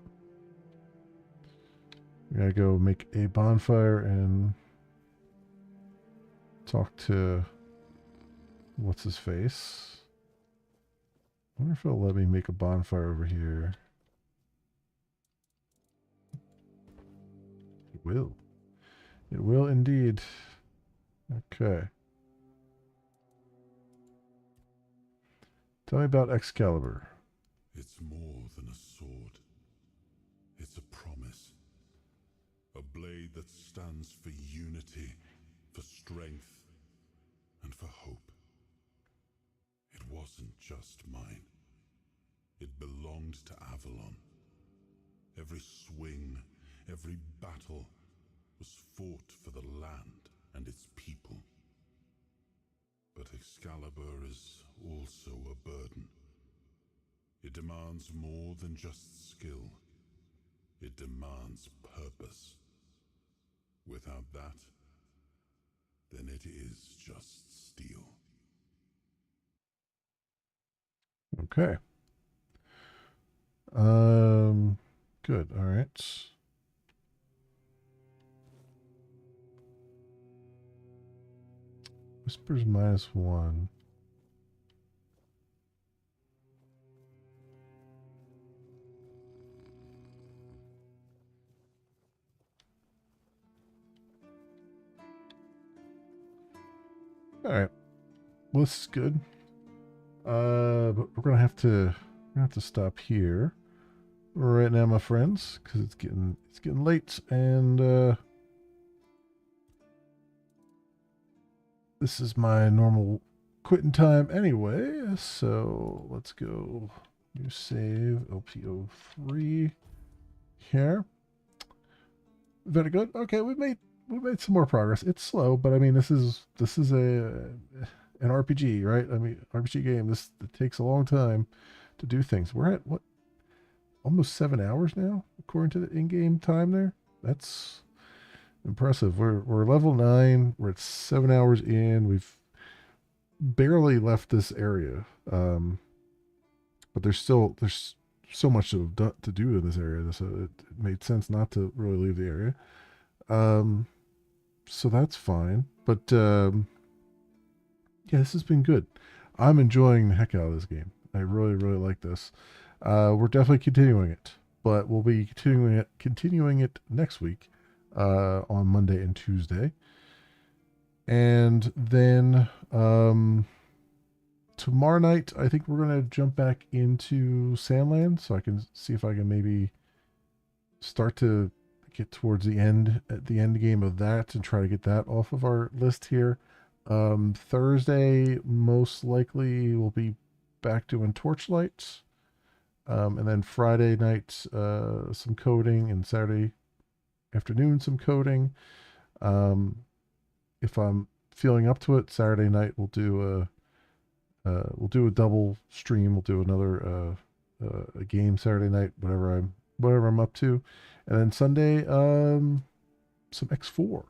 We gotta go make a bonfire and talk to what's his face. I wonder if it'll let me make a bonfire over here. It will. It will indeed. Okay. Tell me about Excalibur. It's more than a sword. It's a promise. A blade that stands for unity, for strength, and for hope. It wasn't just mine. It belonged to Avalon. Every swing, every battle was fought for the land and its people. But Excalibur is also a burden. It demands more than just skill. It demands purpose. Without that, then it is just steel. Okay. Good. All right. Whispers -1. All right. Well, this is good. But we're gonna have to stop here right now, my friends, because it's getting late, and this is my normal quitting time anyway. So let's go. New save LPO3 here. Very good. Okay, we made some more progress. It's slow, but I mean this is an RPG, right? I mean RPG game. It takes a long time to do things. We're at what? Almost 7 hours now, according to the in-game time there. That's impressive. We're level 9. We're at 7 hours in. We've barely left this area, but there's so much to do in this area. So it made sense not to really leave the area. So that's fine. But yeah, this has been good. I'm enjoying the heck out of this game. I really like this. We're definitely continuing it, but we'll be continuing it next week on Monday and Tuesday. And then tomorrow night, I think we're going to jump back into Sandland, so I can see if I can maybe start to get towards the end game of that and try to get that off of our list here. Thursday, most likely, we'll be back doing Torchlight. And then Friday night, some coding, and Saturday afternoon, some coding. If I'm feeling up to it, Saturday night we'll do a double stream. We'll do another a game Saturday night, whatever I'm up to, and then Sunday some X4.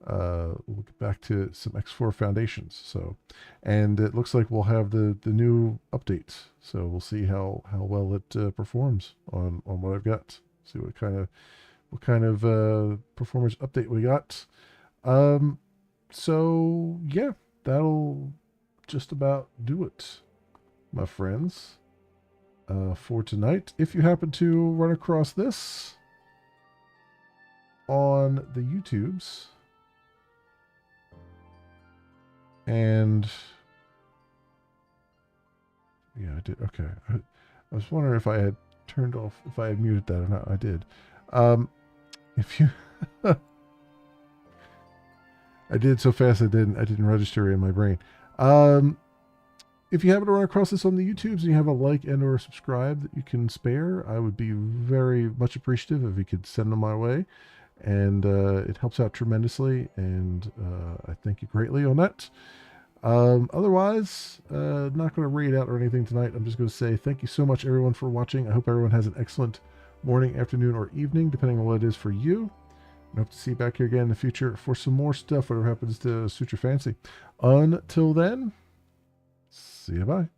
We'll get back to some X4 Foundations. So, and it looks like we'll have the new updates. So we'll see how well it performs on what I've got. See what kind of what kind of performance update we got. So yeah, that'll just about do it, my friends, for tonight. If you happen to run across this on the YouTubes, and yeah, I did. Okay, I was wondering if I had turned off, if I had muted that or not. I did. If you, I did so fast I didn't register in my brain. If you happen to run across this on the YouTubes and you have a like and or subscribe that you can spare, I would be very much appreciative if you could send them my way. And it helps out tremendously, and I thank you greatly on that. Otherwise, not going to read out or anything tonight. I'm just going to say thank you so much, everyone, for watching. I hope everyone has an excellent morning, afternoon, or evening, depending on what it is for you. I hope to see you back here again in the future for some more stuff, whatever happens to suit your fancy. Until then, see you, bye.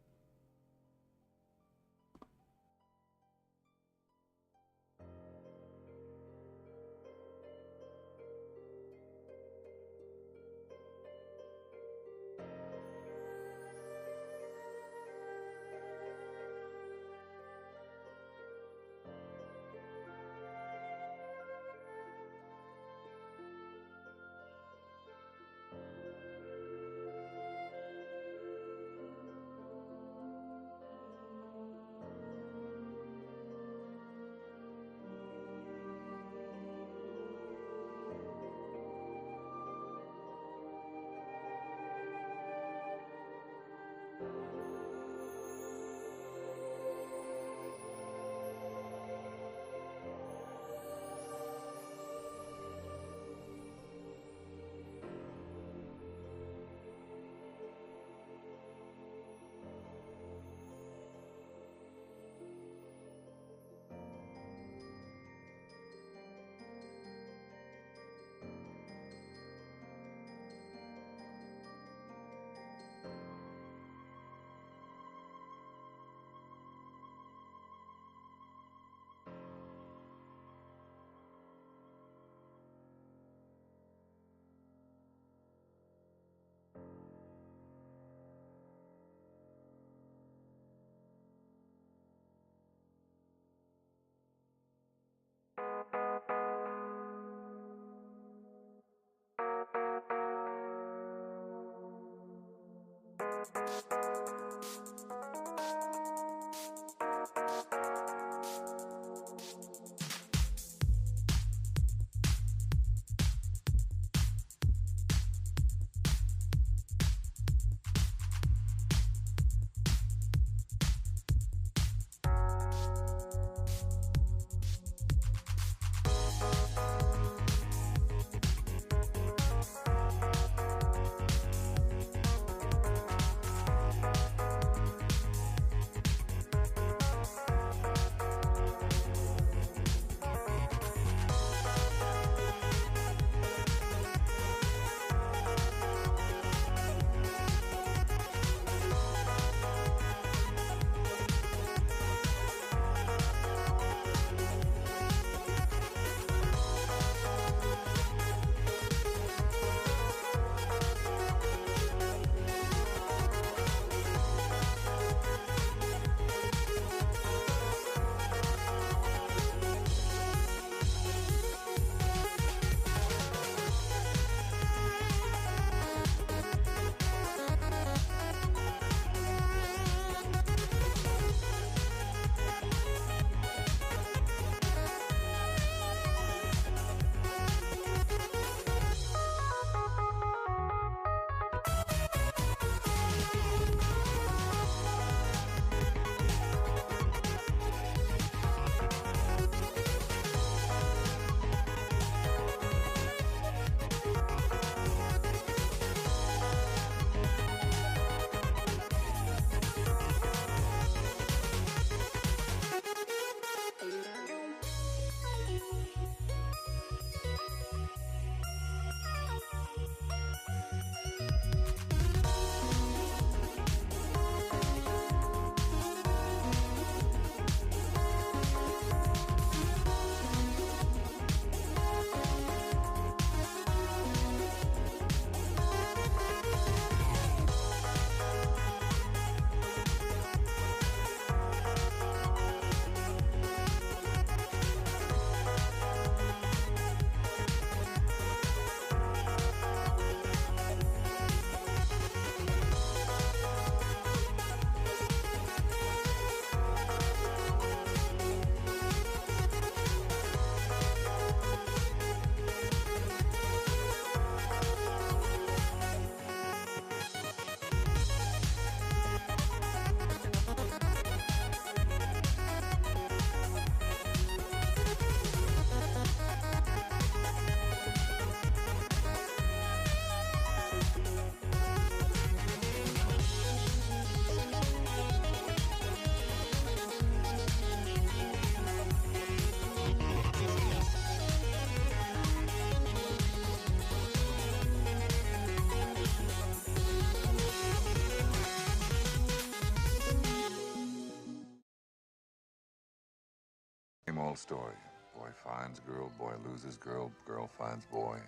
old story. Boy finds girl, boy loses girl, girl finds boy.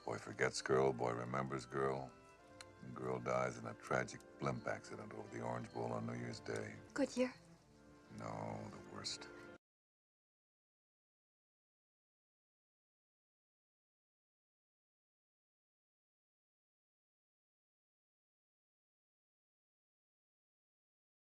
Boy forgets girl, boy remembers girl. And girl dies in a tragic blimp accident over the Orange Bowl on New Year's Day. Good year. No, the worst.